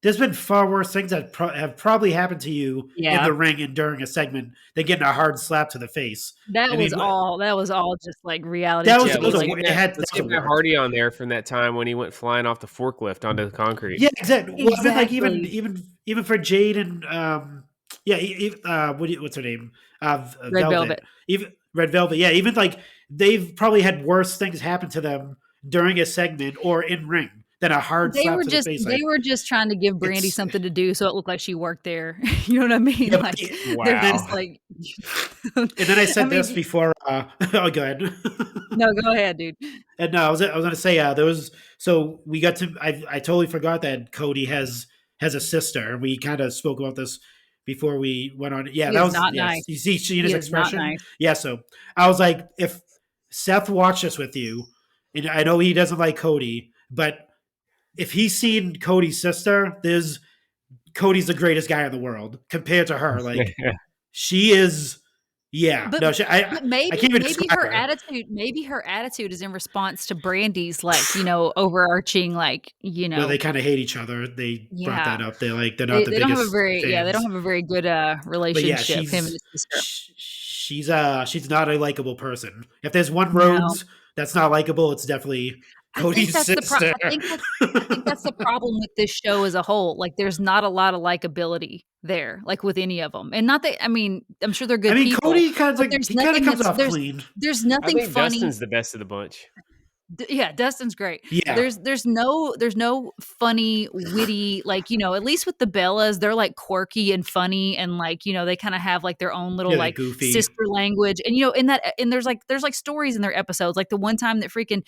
there's been far worse things that have probably happened to you in the ring and during a segment than getting a hard slap to the face. That was all just like reality. That was let's get Matt Hardy on there from that time when he went flying off the forklift onto the concrete. Yeah, exactly. Well, I mean, like even for Jade and what's her name? Red Velvet. Even Red Velvet. Yeah, even like they've probably had worse things happen to them during a segment or in ring than a hard slap to the face. They were just trying to give Brandy something to do so it looked like she worked there. You know what I mean? Yeah, like they're just like and then I said this before oh, go ahead. No, go ahead, dude. And no, I was gonna say there was so we got to I totally forgot that Cody has a sister. We kind of spoke about this before we went on. Yeah, that was not nice. You see Sheena's expression? Nice. Yeah, so I was like, if Seth watched this with you, and I know he doesn't like Cody, but if he's seen Cody's sister, Cody's the greatest guy in the world compared to her. Like she is, but maybe I can't even her attitude is in response to Brandy's like overarching like Well, they kind of hate each other. They brought that up. They're not the biggest. They don't have a very good relationship. Him and his sister. She's not a likable person. If there's one Rhodes that's not likable, it's definitely Cody's sister. I think that's the problem with this show as a whole. Like, there's not a lot of likability there, like with any of them, and not that. I mean, I'm sure they're good. People, Cody kind of comes off clean. There's nothing funny. Dustin's the best of the bunch. Yeah, Dustin's great. Yeah, there's no funny, witty, like at least with the Bellas, they're like quirky and funny, and like they kind of have like their own little like goofy sister language, and there's like stories in their episodes, like the one time that freaking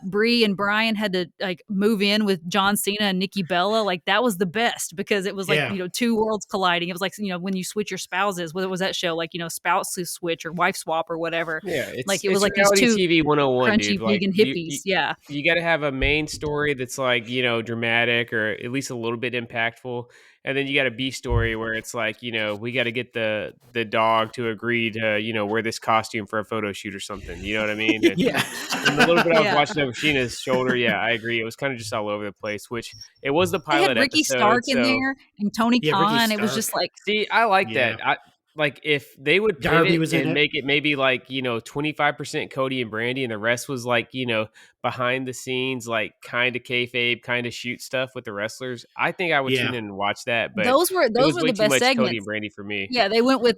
Brie and Brian had to like move in with John Cena and Nikki Bella, like that was the best because it was like two worlds colliding. It was like when you switch your spouses, what was that show like spouse switch or wife swap or whatever? Yeah, it was like reality these two TV 101, crunchy dude. vegan hippies. You got to have a main story that's like dramatic or at least a little bit impactful, and then you got a B story where it's like we got to get the dog to agree to wear this costume for a photo shoot or something. You know what I mean? And, and the little bit I was watching over Sheena's shoulder, I agree. It was kind of just all over the place. Which it was the pilot. They had Ricky episode, Stark in there and Tony Khan. It was just like, see, I like that. Like if they would pivot and make it maybe like 25% Cody and Brandy and the rest was like behind the scenes, like kind of kayfabe, kind of shoot stuff with the wrestlers, I think I would tune Yeah. in and watch that. But Those were it those was were way the too best much Cody and segments. Brandy for me. Yeah, they went with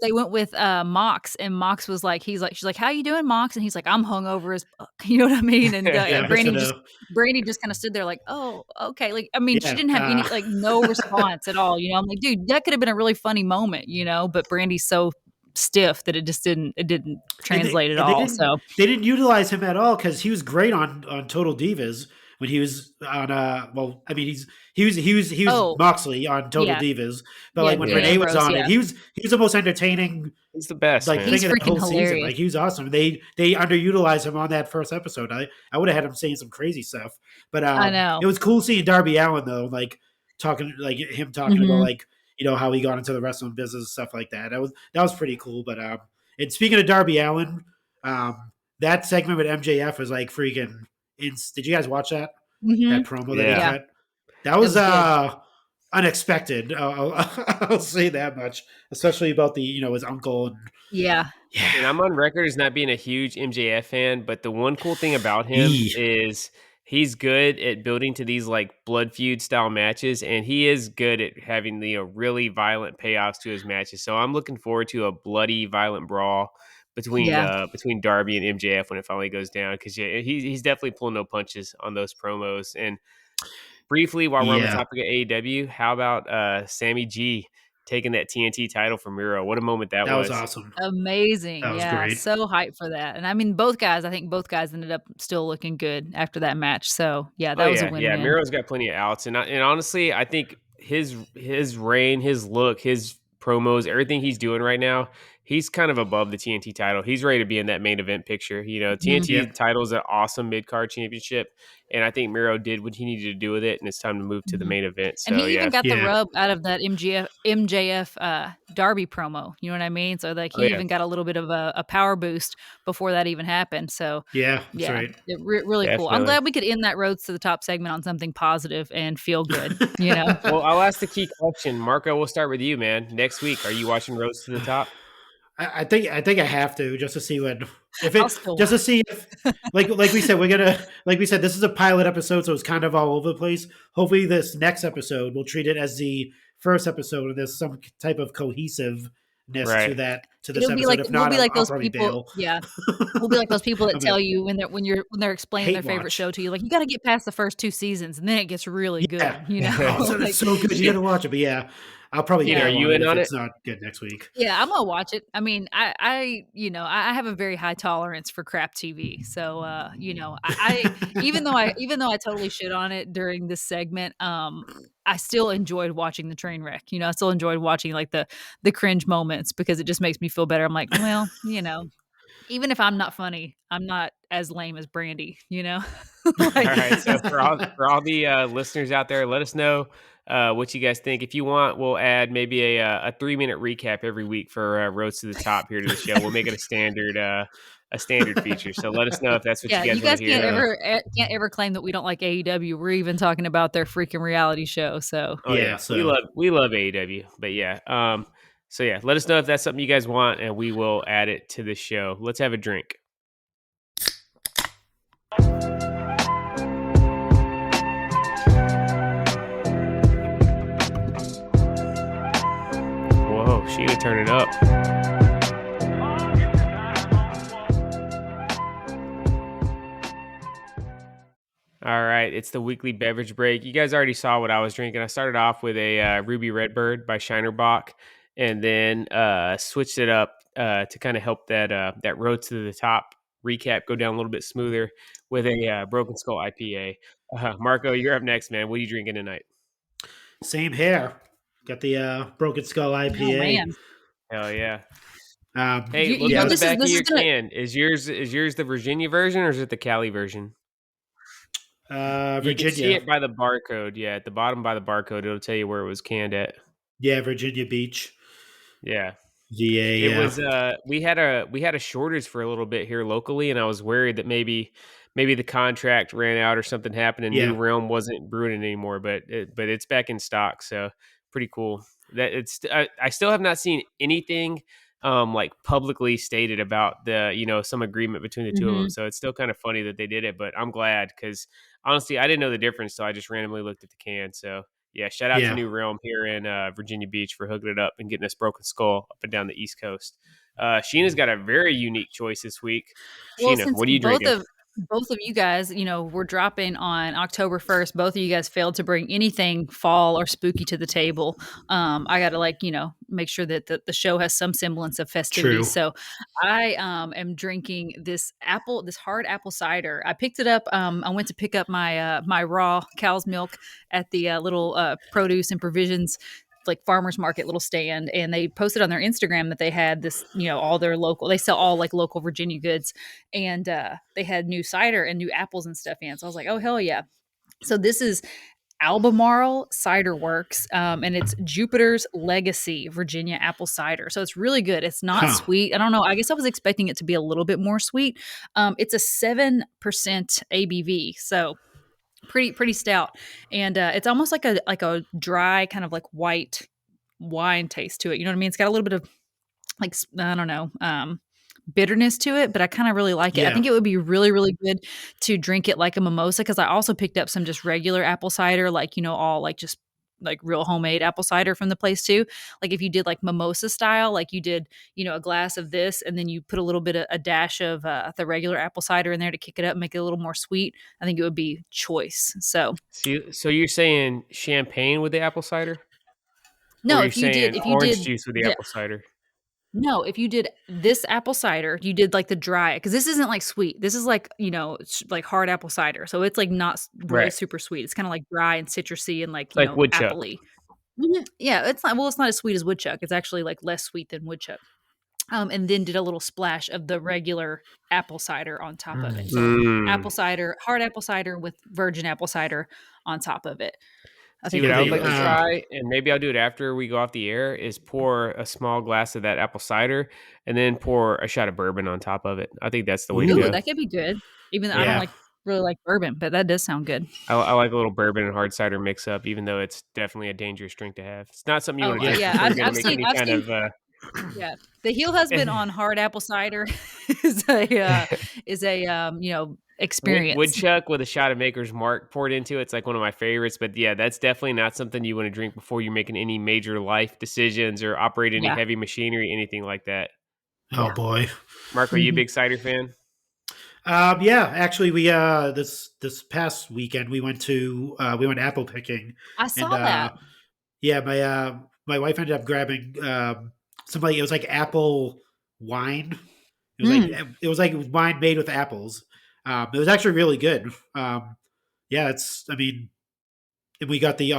Mox, and Mox was like, she's like, "How you doing, Mox?" And he's like, "I'm hungover as fuck." You know what I mean? And Yeah, just Brandy just kind of stood there like, "Oh, okay." Like, I mean, she yeah, didn't have any like no response at all. I'm like, dude, that could have been a really funny moment, but Brandy's so stiff that it didn't and they, translate at and they all. didn't So, they didn't utilize him at all because he was great on Total Divas when he was on. Well, I mean, he was oh Moxley on Total yeah, Divas, but yeah, like when Dean Yeah, Renee was Ambrose, on it, yeah, he was the most entertaining he's the best, like man. thing he's of that freaking whole season. hilarious. Like he was awesome. They underutilized him on that first episode. I would have had him saying some crazy stuff, but I know. it was cool seeing Darby Allin though, like talking about Hmm. like how he got into the wrestling business and stuff like that. That was pretty cool. But and speaking of Darby Allin, that segment with MJF was like freaking. Did you guys watch Hmm. that promo that he Yeah. Yeah, cut? That it was was good. unexpected. I'll say that much, especially about the his uncle and Yeah. And yeah. I'm on record as not being a huge MJF fan, but the one cool thing about him Eee. is he's good at building to these like blood feud style matches, and he is good at having the really violent payoffs to his matches. So I'm looking forward to a bloody, violent brawl Yeah. between Darby and MJF when it finally goes down, because he's definitely pulling no punches on those promos. And briefly, while we're on the Yeah, topic of AEW, how about Sammy G taking that TNT title from Miro? What a moment that that was was! awesome. Amazing. That was Yeah. great. So hyped for that. And I mean, I think both guys ended up still looking good after that match. So, yeah, Oh that was a yeah. win-win. Miro's got plenty of outs, and honestly, I think his reign, his look, his promos, everything he's doing right now, he's kind of above the TNT title. He's ready to be in that main event picture. Mhm. TNT Yep. title is an awesome mid card championship, and I think Miro did what he needed to do with it, and it's time to move to the Mhm. main event. And So he yeah, even got the Yeah. rub out of that MJF Darby promo. You know what I mean? So like oh he yeah, even got a little bit of a power boost before that even happened. So Yeah. That's yeah, right. really cool. I'm definitely. glad we could end that Roads to the Top segment on something positive and feel good. Well, I'll ask the key question, Marco. We'll start with you, man. Next week, are you watching Roads to the Top? I think I have to just to see I'll still just to watch. see if like we said this is a pilot episode, so it's kind of all over the place. Hopefully this next episode we'll treat it as the first episode and there's some type of cohesiveness Right. to this episode. If We'll not, be like I'll those probably people. bail. Yeah, we'll be like those people that I'm gonna tell you when they're explaining their hate favorite watch. show to you, like you got to get past the first 2 seasons and then it gets really Yeah. good. Oh, so it's Like so good. You got to watch it. But yeah, I'll probably Peter, are bail yeah. you on it in if on it? it's not good next week. Yeah, I'm gonna watch it. I mean, I have a very high tolerance for crap TV. So, I even though I totally shit on it during this segment, I still enjoyed watching the train wreck. I still enjoyed watching like the cringe moments because it just makes me feel better. I'm like, well, even if I'm not funny, I'm not as lame as Brandy. All Like, right. So for all the listeners out there, let us know what you guys think. If you want, we'll add maybe a 3-minute recap every week for Roads to the Top here to the show. We'll make it a standard feature. So let us know if that's what yeah, you you guys want guys to can't hear. Yeah. ever claim that we don't like AEW. We're even talking about their freaking reality show. So Oh Yeah. yeah, we So love AEW, but yeah. So yeah, let us know if that's something you guys want, and we will add it to the show. Let's have a drink. Whoa, Sheena, turn it up. All right, it's the weekly beverage break. You guys already saw what I was drinking. I started off with a Ruby Redbird by Shinerbach, and then switched it up to kind of help that road to the top recap go down a little bit smoother with a Broken Skull IPA. Marco, you're up next, man. What are you drinking tonight? same hair. Got the Broken Skull oh IPA. man, Hell yeah! Hey, you, look you Yeah, know on I the was, this is back of this is your gonna can. Is yours the Virginia version or is it the Cali version? You can see Virginia. it by the barcode. Yeah, at the bottom by the barcode, it'll tell you where it was canned at. Yeah, Virginia Beach. Yeah. VA. It Yeah. was we had a shortage for a little bit here locally, and I was worried that maybe the contract ran out or something happened and New Yeah. Realm wasn't brewing it anymore, but it's back in stock, so pretty cool. That I still have not seen anything like publicly stated about some agreement between the two of them. Mhm. So it's still kind of funny that they did it, but I'm glad because honestly, I didn't know the difference, so I just randomly looked at the can. So yeah, shout out to Yeah. New Realm here in Virginia Beach for hooking it up and getting us Broken Skull up and down the East Coast. Sheena's got a very unique choice this week. Well, Sheena, since what are you drinking? both of you guys, we're dropping on October 1st. Both of you guys failed to bring anything fall or spooky to the table. I got to make sure that the show has some semblance of festivities. True. So I am drinking this hard apple cider. I picked it up. I went to pick up my raw cow's milk at the little produce and provisions like farmers market little stand, and they posted on their Instagram that they had this, all their local, they sell all like local Virginia goods, and they had new cider and new apples and stuff in. So I was like, oh hell yeah. So this is Albemarle Cider Works, and it's Jupiter's Legacy Virginia apple cider. So it's really good. It's not Huh. sweet. I don't know. I guess I was expecting it to be a little bit more sweet. It's a 7% ABV, so pretty stout, and it's almost like a dry kind of like white wine taste to it. You know what I mean? It's got a little bit of like I don't know, bitterness to it, but I kind of really like it. I Yeah. think it would be really really good to drink it like a mimosa, because I also picked up some just regular apple cider, like all like just like real homemade apple cider from the place too. Like if you did like mimosa style, like you did, a glass of this, and then you put a little bit of a dash of the regular apple cider in there to kick it up and make it a little more sweet. I think it would be choice. So So you're saying champagne with the apple cider, or no, you're saying if you orange did juice with the the apple cider? no, if you did this apple cider, you did like the dry, because this isn't like sweet. This is like, it's like hard apple cider. So it's like not really Right. super sweet. It's kind of like dry and citrusy and like, It's like woodchuck. appley. Mhm. Yeah, it's not as sweet as woodchuck. It's actually like less sweet than woodchuck. And then did a little splash of the regular apple cider on top of it. So Mm. apple cider, hard apple cider with virgin apple cider on top of it. I See, think what would I would be like to really good. try, and maybe I'll do it after we go off the air, is pour a small glass of that apple cider and then pour a shot of bourbon on top of it. I think that's the way to Ooh, go. that could be good. Even though I don't Yeah. like really like bourbon, but that does sound good. I like a little bourbon and hard cider mix up, even though it's definitely a dangerous drink to have. It's not something you Oh, want to drink yeah, before you're going to make any I've kind seen of yeah. The heel husband on hard apple cider is a experience. woodchuck with a shot of Maker's Mark poured into it. It's like one of my favorites. But yeah, that's definitely not something you want to drink before you're making any major life decisions or operate any Yeah. heavy machinery, anything like that. Oh Yeah. boy. Mark, are you a Mhm. big cider fan? Yeah, actually, we this past weekend we went apple picking, I and saw that. yeah, my wife ended up grabbing somebody. It was like apple wine. It was like wine made with apples. It was actually really good. Yeah, it's. I mean, and we got the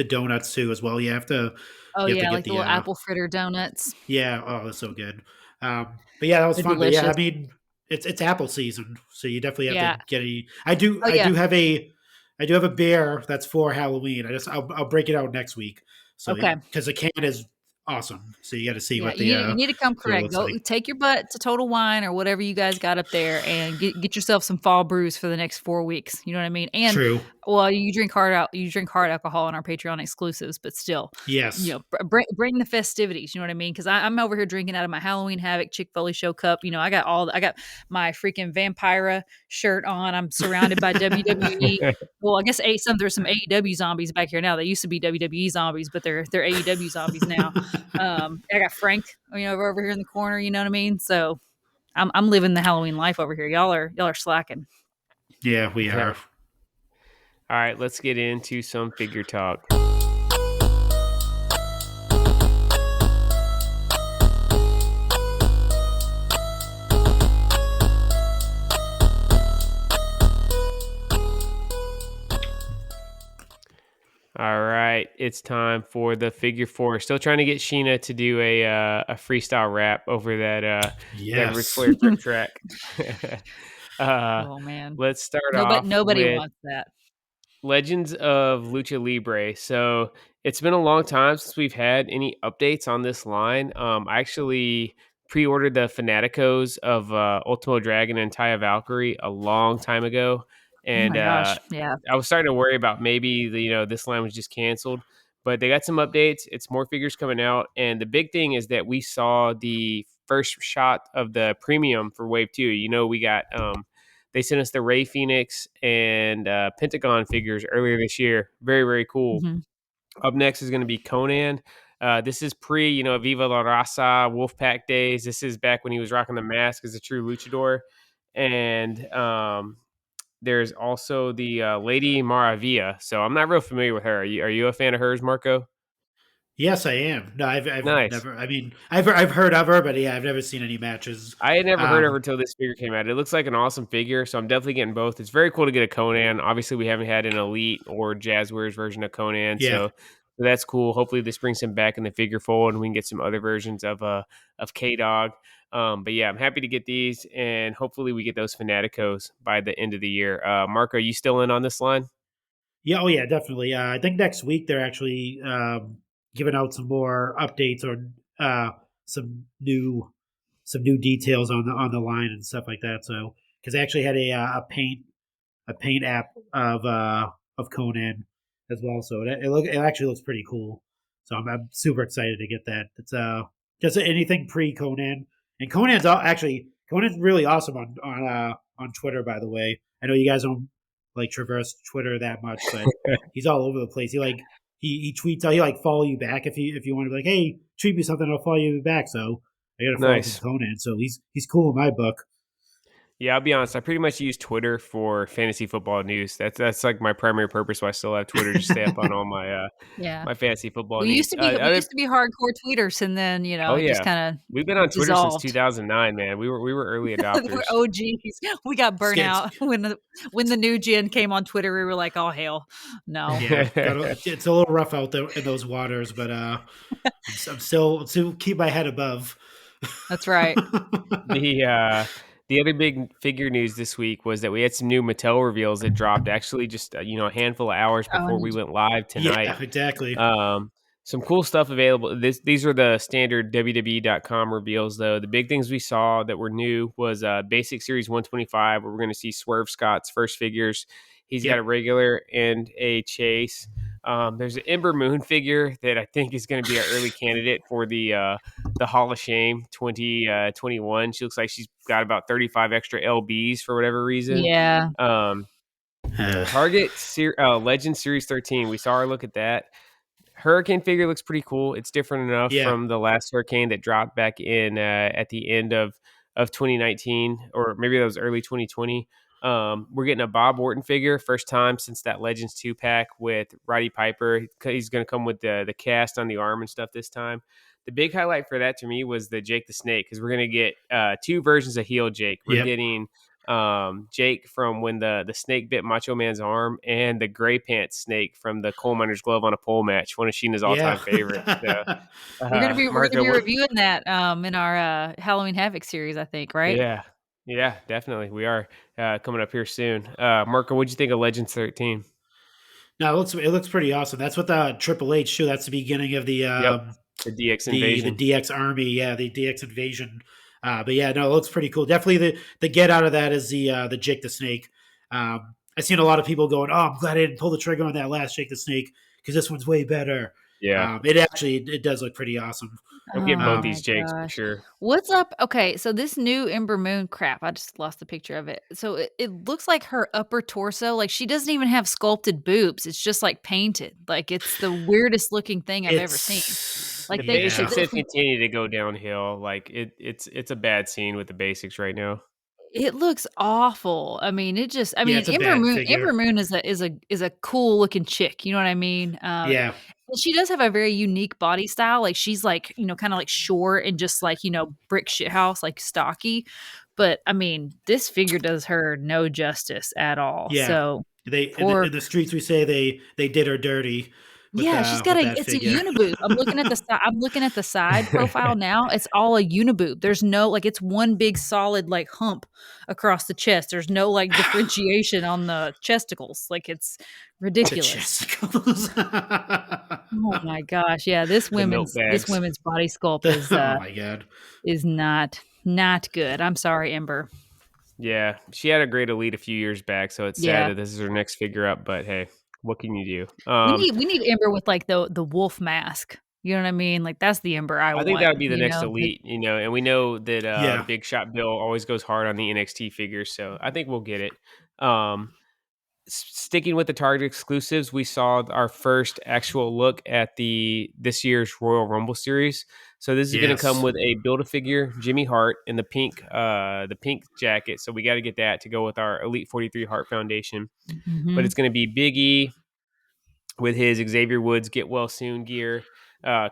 donuts too as well. Oh, You have to yeah, get like the the little apple fritter donuts. yeah. Oh, that's so good. But yeah, that was They're fun. But yeah, I delicious. mean, it's apple season, so you definitely have Yeah. to get a. Oh, I yeah. do have a beer that's for Halloween. I'll break it out next week. So Okay. because the can is awesome, so you got to see Yeah, what the you need to come what it correct. looks Go like. take your butt to Total Wine or whatever you guys got up there, and get yourself some fall brews for the next 4 weeks. You know what I mean? And True. well, you drink hard alcohol on our Patreon exclusives, but still, Yes. bring the festivities. You know what I mean? Because I'm over here drinking out of my Halloween Havoc Chick Foley Show cup. I got my freaking Vampira shirt on. I'm surrounded by WWE. Well, I guess there's some AEW zombies back here now. They used to be WWE zombies, but they're AEW zombies now. I got Frank, over here in the corner. You know what I mean? So I'm living the Halloween life over here. Y'all are slacking. Yeah, we Yeah. are. All right, let's get into some figure talk. All right, it's time for the figure four. Still trying to get Sheena to do a freestyle rap over that Ric Yes. Flair trick track. Oh man, Let's start off nobody with wants that. Legends of Lucha Libre. So it's been a long time since we've had any updates on this line. I actually pre-ordered the Fanaticos of Ultimo Dragon and Taya Valkyrie a long time ago, Oh and my gosh, yeah. I was starting to worry about maybe this line was just canceled. But they got some updates. It's more figures coming out. And the big thing is that we saw the first shot of the premium for Wave 2. We got they sent us the Ray Phoenix and Pentagon figures earlier this year. Very, very cool. Mhm. Up next is going to be Conan. This is pre, Viva La Raza, Wolfpack days. This is back when he was rocking the mask as a true luchador. And there's also the Lady Maravilla. So I'm not real familiar with her. Are you a fan of hers, Marco? Yes, I am. No, I've Nice. never. I mean, I've heard of her, but yeah, I've never seen any matches. I had never heard of her Um, until this figure came out. It looks like an awesome figure, so I'm definitely getting both. It's very cool to get a Conan. Obviously, we haven't had an Elite or Jazzwares version of Conan, yeah, so that's cool. Hopefully, this brings him back in the figure fold, and we can get some other versions of K Dog. But yeah, I'm happy to get these, and hopefully, we get those Fanaticos by the end of the year. Mark, are you still in on this line? yeah, oh yeah, definitely. I think next week they're actually giving out some more updates or some new details on the line and stuff like that. So because they actually had a paint app of Conan as well. So it actually looks pretty cool. So I'm super excited to get that. It's just anything pre Conan, and Conan's really awesome on Twitter. By the way, I know you guys don't like traverse Twitter that much, but he's all over the place. He tweets out, he like follow you back if you want to be like, hey, tweet me something, I'll follow you back. So I gotta follow Nice. some Conan. So he's cool in my book. Yeah, I'll be honest. I pretty much use Twitter for fantasy football news. That's like my primary purpose. Why I still have Twitter to stay up on all my Yeah. my fantasy football We used news. to be we used to be hardcore tweeters, and then, Oh it just yeah, kinda we've been on Twitter since dissolved. 2009, man. We were early We're adopters. OGs. We got burnt Skits. out when the new gen came on Twitter. We were like, "Oh hell, no." Yeah, it's a little rough out there in those waters, but I'm still keep my head above. That's right. The other big figure news this week was that we had some new Mattel reveals that dropped actually just a handful of hours Oh, before we went live tonight. Yeah, exactly. Some cool stuff available. These are the standard WWE.com reveals, though. The big things we saw that were new was Basic Series 125, where we're going to see Swerve Scott's first figures. He's got Yep. a regular and a chase. There's an Ember Moon figure that I think is going to be an early candidate for the Hall of Shame 2021. She looks like she's got about 35 extra LBs for whatever reason. Yeah. Target Legend Series 13. We saw her look at that. Hurricane figure looks pretty cool. It's different enough Yeah. from the last Hurricane that dropped back in at the end of 2019, or maybe that was early 2020. We're getting a Bob Orton figure, first time since that Legends 2-pack with Roddy Piper. He's going to come with the cast on the arm and stuff this time. The big highlight for that to me was the Jake the Snake, because we're going to get two versions of heel Jake. We're Yep. getting Jake from when the snake bit Macho Man's arm, and the gray pants snake from the coal miner's glove on a pole match, one of Sheena's all-time favorites. So, We're gonna be Marco, reviewing that in our Halloween Havoc series, I think, right? yeah, definitely. We are coming up here soon. Marco, what'd you think of Legends 13? No, it looks pretty awesome. That's what the Triple H too. That's the beginning of the The DX the invasion. DX army. Yeah, the DX invasion. But yeah, no, it looks pretty cool. Definitely the get out of that is the Jake the Snake. I've seen a lot of people going, "Oh, I'm glad I didn't pull the trigger on that last Jake the Snake because this one's way better." Yeah, It does look pretty awesome. I'm getting both Oh these my Jakes for gosh. sure. What's up? Okay, so this new Ember Moon crap, I just lost the picture of it. So it looks like her upper torso, like she doesn't even have sculpted boobs. It's just like painted. Like it's the weirdest looking thing I've ever seen. Like The they basics they have continued to go downhill. Like it's a bad scene with the basics right now. It looks awful. I mean, It's a bad figure. Ember Moon is a cool looking chick. You know what I mean? Yeah, And she does have a very unique body style. Like she's like, kind of like short and just like, brick shit house, like stocky. But I mean, this figure does her no justice at all. yeah. So They poor in the streets we say they did her dirty. yeah, she's got it's a figure. uniboob. I'm looking at the side profile now. It's all a uniboob. There's no like it's one big solid like hump across the chest. There's no like differentiation on the chesticles. Like it's The ridiculous. chesticles. Oh my gosh. Yeah, this The milk women's bags. body sculpt Oh my god. is not good. I'm sorry, Ember. Yeah, she had a great Elite a few years back, so it's Yeah. sad that this is her next figure up. But hey, what can you do? We need Ember with like the wolf mask. You know what I mean? Like that's the Ember I I think want. that would be the You next know? elite, and we know that Yeah. Big Shot Bill always goes hard on the NXT figures, so I think we'll get it. Um, Sticking with the Target exclusives, we saw our first actual look at this year's Royal Rumble series. So this is going to come Yes. with a Build-A-Figure Jimmy Hart in the pink jacket. So we got to get that to go with our Elite 43 Hart Foundation. But Mhm. it's going to be Big E with his Xavier Woods Get Well Soon gear.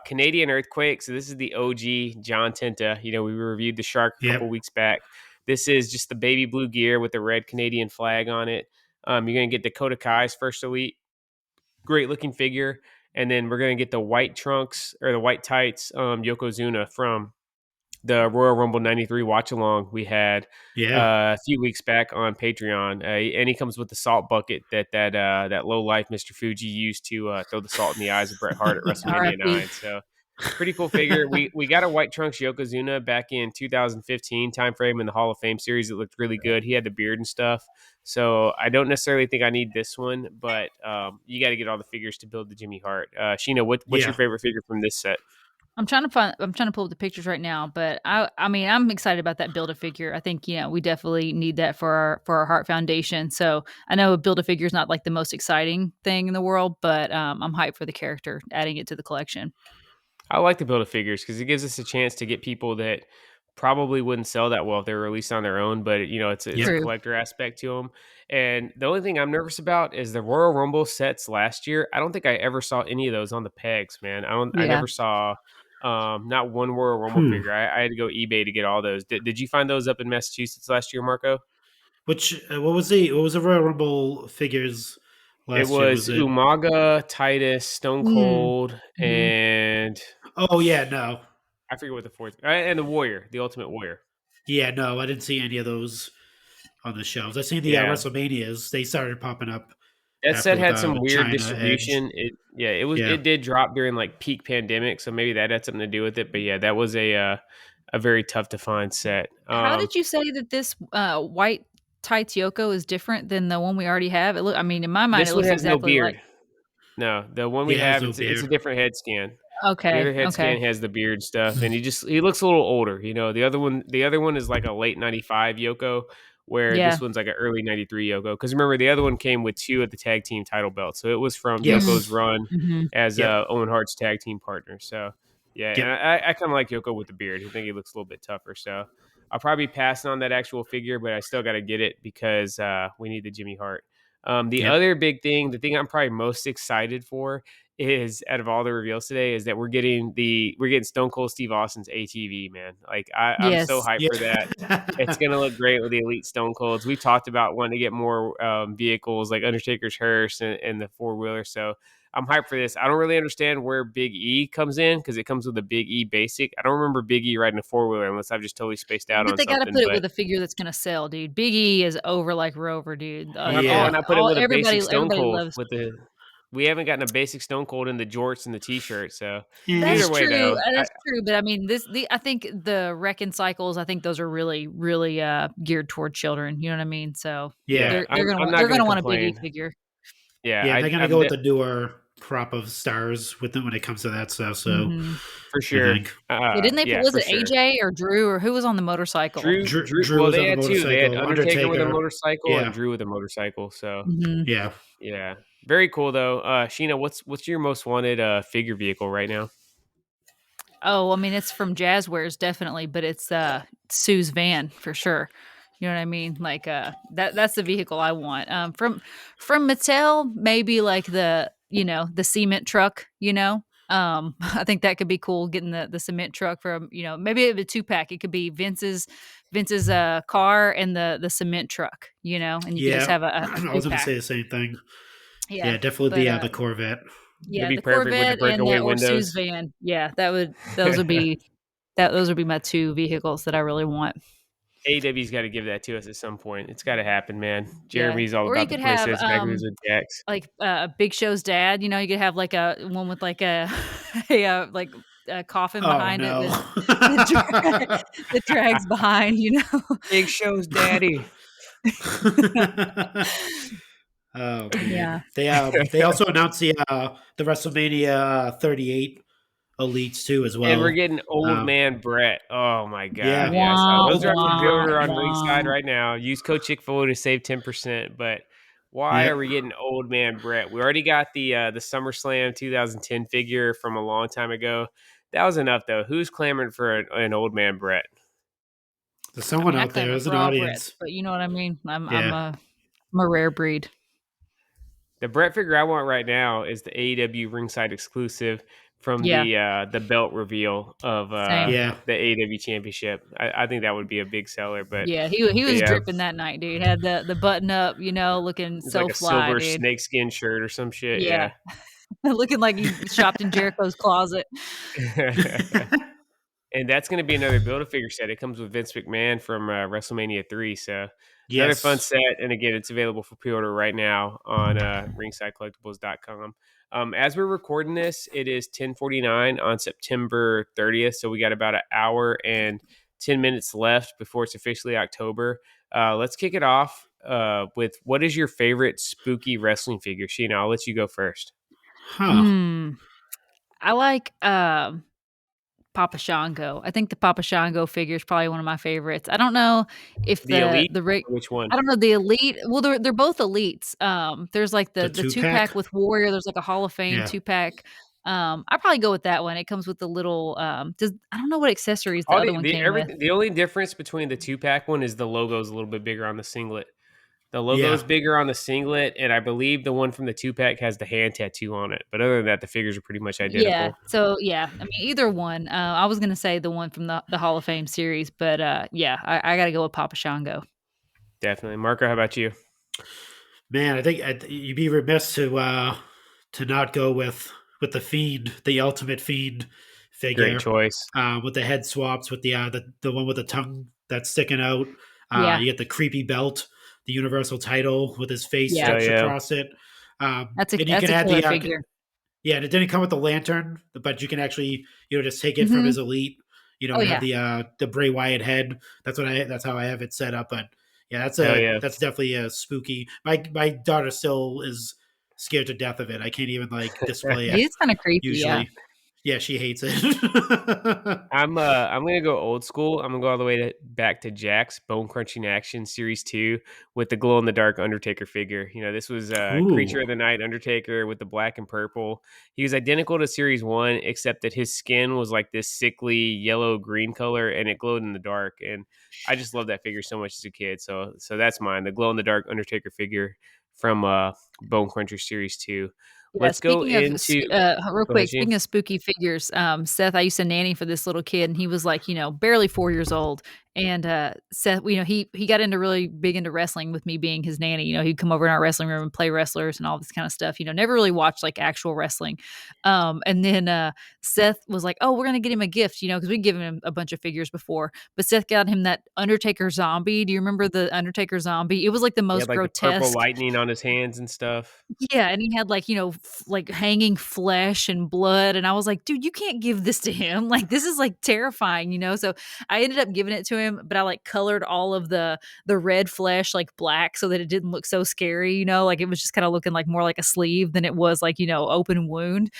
Canadian Earthquake. So this is the OG John Tenta. We reviewed the Shark a couple Yep. weeks back. This is just the baby blue gear with the red Canadian flag on it. You're going to get Dakota Kai's first elite. Great looking figure. And then we're going to get the white trunks or the white tights Yokozuna from the Royal Rumble 93 watch along we had Yeah. a few weeks back on Patreon. And he comes with the salt bucket that low life Mr. Fuji used to throw the salt in the eyes of Bret Hart at WrestleMania R.I.P. 9. So pretty cool figure. We got a white trunks Yokozuna back in 2015 timeframe in the Hall of Fame series. It looked really good. He had the beard and stuff. So I don't necessarily think I need this one, but you got to get all the figures to build the Jimmy Hart. Sheena, what's Yeah. your favorite figure from this set? I'm trying to pull up the pictures right now, but I mean I'm excited about that Build-A-Figure. I think we definitely need that for our Heart Foundation. So I know Build-A-Figure is not like the most exciting thing in the world, but I'm hyped for the character, adding it to the collection. I like the Build-A-Figures because it gives us a chance to get people that probably wouldn't sell that well if they were released on their own, but it's a True. collector aspect to them. And the only thing I'm nervous about is the Royal Rumble sets last year. I don't think I ever saw any of those on the pegs, man. I Yeah. never saw not one Royal Rumble figure. I had to go eBay to get all those. Did you find those up in Massachusetts last year, Marco? Which what was the Royal Rumble figures It last year? was Was it? Umaga, Titus, Stone Mm. Cold, Mhm. and Oh yeah, no. I forget what the fourth, and the Warrior, the Ultimate Warrior. Yeah, no. I didn't see any of those on the shelves. I seen the Yeah. WrestleManias. They started popping up That after set had some with weird China Edge. distribution. Yeah. It did drop during like peak pandemic, so maybe that had something to do with it. But yeah, that was a very tough to find set. How did you say that this white tights Yoko is different than the one we already have? I mean, in my mind, it This one looks has no exactly like. beard. No, the one we Yeah, it has have no it's a beard. different head scan. The Okay. other head Okay. scan has the beard stuff, and he looks a little older. The other one is like a late '95 Yoko, where Yeah. this one's like an early '93 Yoko. Because remember, the other one came with two of the tag team title belts, so it was from Yoko's Yes. run Mhm. as Yep. Owen Hart's tag team partner. So yeah, and Yep. I kind of like Yoko with the beard. I think he looks a little bit tougher. So I'll probably pass on that actual figure, but I still got to get it because we need the Jimmy Hart. The Yep. other big thing, the thing I'm probably most excited for is out of all the reveals today is that we're getting Stone Cold Steve Austin's ATV, man. Like I'm so Yes. hyped for that. It's Yeah. gonna look great with the Elite Stone Colds. We talked about wanting to get more vehicles like Undertaker's hearse and the 4-wheeler. So I'm hyped for this. I don't really understand where Big E comes in because it comes with a Big E basic. I don't remember Big E riding a 4-wheeler unless I've just totally spaced out But on they got to something. put it But with a figure that's going to sell, dude. Big E is over like Rover, dude. Like oh, Yeah. and I put it with a basic Stone everybody Cold loves. with the. We haven't gotten a basic Stone Cold in the jorts and the T-shirt. So Yeah. either That's way, true. though, That's true. But I mean, I think the Wrecking Cycles, I think those are really, really geared toward children. You know what I mean? So Yeah. they're I'm not they're gonna gonna want a Big E complain. figure. Yeah, Yeah. They're gonna I'm go with the newer crop of stars with them when it comes to that stuff. So Mhm. for I sure. think Yeah, didn't they? Yeah, Was for it sure. AJ or Drew or who was on the motorcycle? Drew. Drew Well, was they on the had two. They had motorcycle. Undertaker with a Undertaker. motorcycle and Yeah. Drew with a motorcycle. So Mhm. Yeah. yeah, very cool though. Sheena, what's your most wanted figure vehicle right now? Oh, I mean, it's from Jazzwares, definitely, but it's Sue's van for sure. You know what I mean? Like that's the vehicle I want. From Mattel, maybe like the cement truck, I think that could be cool getting the cement truck from, maybe a 2-pack. It could be Vince's car and the cement truck, and you could just Yeah. have a I was gonna 2-pack. say the same thing. Yeah. Yeah, definitely But the Corvette. yeah, It'd be the perfect with the Corvette and breakaway or Sue's windows. van. Yeah, those would be my 2 vehicles that I really want. AEW's got to give that to us at some point. It's got to happen, man. Yeah. Jeremy's all Or you about the could have playsets back when he was with Jax. like Big Show's dad, you could have like a one with like a like a coffin Oh behind it no. that drags behind, Big Show's daddy. Oh man, Yeah. they also announced the WrestleMania 38 elites too as And we're well. getting old Um, man Brett. Oh my god, yeah, yes. Wah, Those are on wah, pre-order on Ringside wah. right now. Use code Chick-fil-A to save 10%. But why yep. are we getting old man Brett? We already got the SummerSlam 2010 figure from a long time ago. That was enough though. Who's clamoring for an old man Brett? There's I someone mean, I out there. clamor There's an for all Bretts, audience. but you know what I mean? Yeah. I'm a rare breed. The Brett figure I want right now is the AEW ringside exclusive from Yeah, the belt reveal of same. Yeah. the AEW championship. I think that would be a big seller, Yeah, he but was yeah, dripping that night, dude. Had the button up, looking it's like so a fly, silver dude. snakeskin shirt or some shit. Yeah, Yeah. looking like he shopped in Jericho's closet. And that's going to be another Build-A-Figure set. It comes with Vince McMahon from WrestleMania 3. So another fun Yes. set. And again, it's available for pre-order right now on ringsidecollectibles.com. As we're recording this, it is 10:49 on September 30th. So we got about an hour and 10 minutes left before it's officially October. Let's kick it off with what is your favorite spooky wrestling figure? Sheena, I'll let you go first. Huh. Hmm. I like Papa Shango. I think the Papa Shango figure is probably one of my favorites. I don't know if The Elite? the rig Or which one? I don't know the elite. Well, they're both elites. There's like The the two two pack. pack with Warrior. There's like a Hall of Fame Yeah. two pack. I probably go with that one. It comes with the little does I don't know what accessories the All other one came with. the only difference between the two pack one is the logo is a little bit bigger on the singlet. The logo is Yeah. bigger on the singlet, and I believe the one from the two pack has the hand tattoo on it. But other than that, the figures are pretty much Yeah. identical. So yeah, I mean either one. I was gonna say the one from the Hall of Fame series, but yeah, I got to go with Papa Shango. Definitely, Marco. How about you? Man, I think you'd be remiss to not go with the fiend, the ultimate fiend Great figure, choice. with the head swaps, with the one with the tongue that's sticking out. Yeah. You get the creepy belt, the universal title with his face Yeah. Hell stretched yeah! across it. And you That's can a add killer figure. yeah, and it didn't come with the lantern, but you can actually just take it from Mhm. his elite. Oh And have yeah. the Bray Wyatt head. That's how I have it set up. But yeah, Hell yeah! that's definitely a spooky. My daughter still is scared to death of it. I can't even like display it It's kinda creepy, yeah. usually. Yeah, she hates it. I'm gonna go old school. I'm gonna go all the way back to Jack's Bone Crunching Action Series 2 with the glow in the dark Undertaker figure. This was Creature Ooh, of the Night Undertaker with the black and purple. He was identical to Series 1, except that his skin was like this sickly yellow green color and it glowed in the dark. And I just love that figure so much as a kid. So that's mine, the glow in the dark Undertaker figure from Bone Cruncher Series 2. Yeah, Let's go speaking of into real go ahead, quick, Gene. speaking of spooky figures, Seth, I used to nanny for this little kid, and he was like, barely 4 years old. And Seth, he got into really big into wrestling with me being his nanny. He'd come over in our wrestling room and play wrestlers and all this kind of stuff. Never really watched like actual wrestling. And then Seth was like, "Oh, we're gonna get him a gift," because we'd given him a bunch of figures before. But Seth got him that Undertaker zombie. Do you remember the Undertaker zombie? It was like the He had most like the purple grotesque. lightning on his hands and stuff. Yeah, and he had like, like hanging flesh and blood, and I was like, "Dude, you can't give this to him. Like this is like terrifying." So I ended up giving it to him, but I like colored all of the red flesh like black so that it didn't look so scary. Like it was just kind of looking like more like a sleeve than it was like, open wound.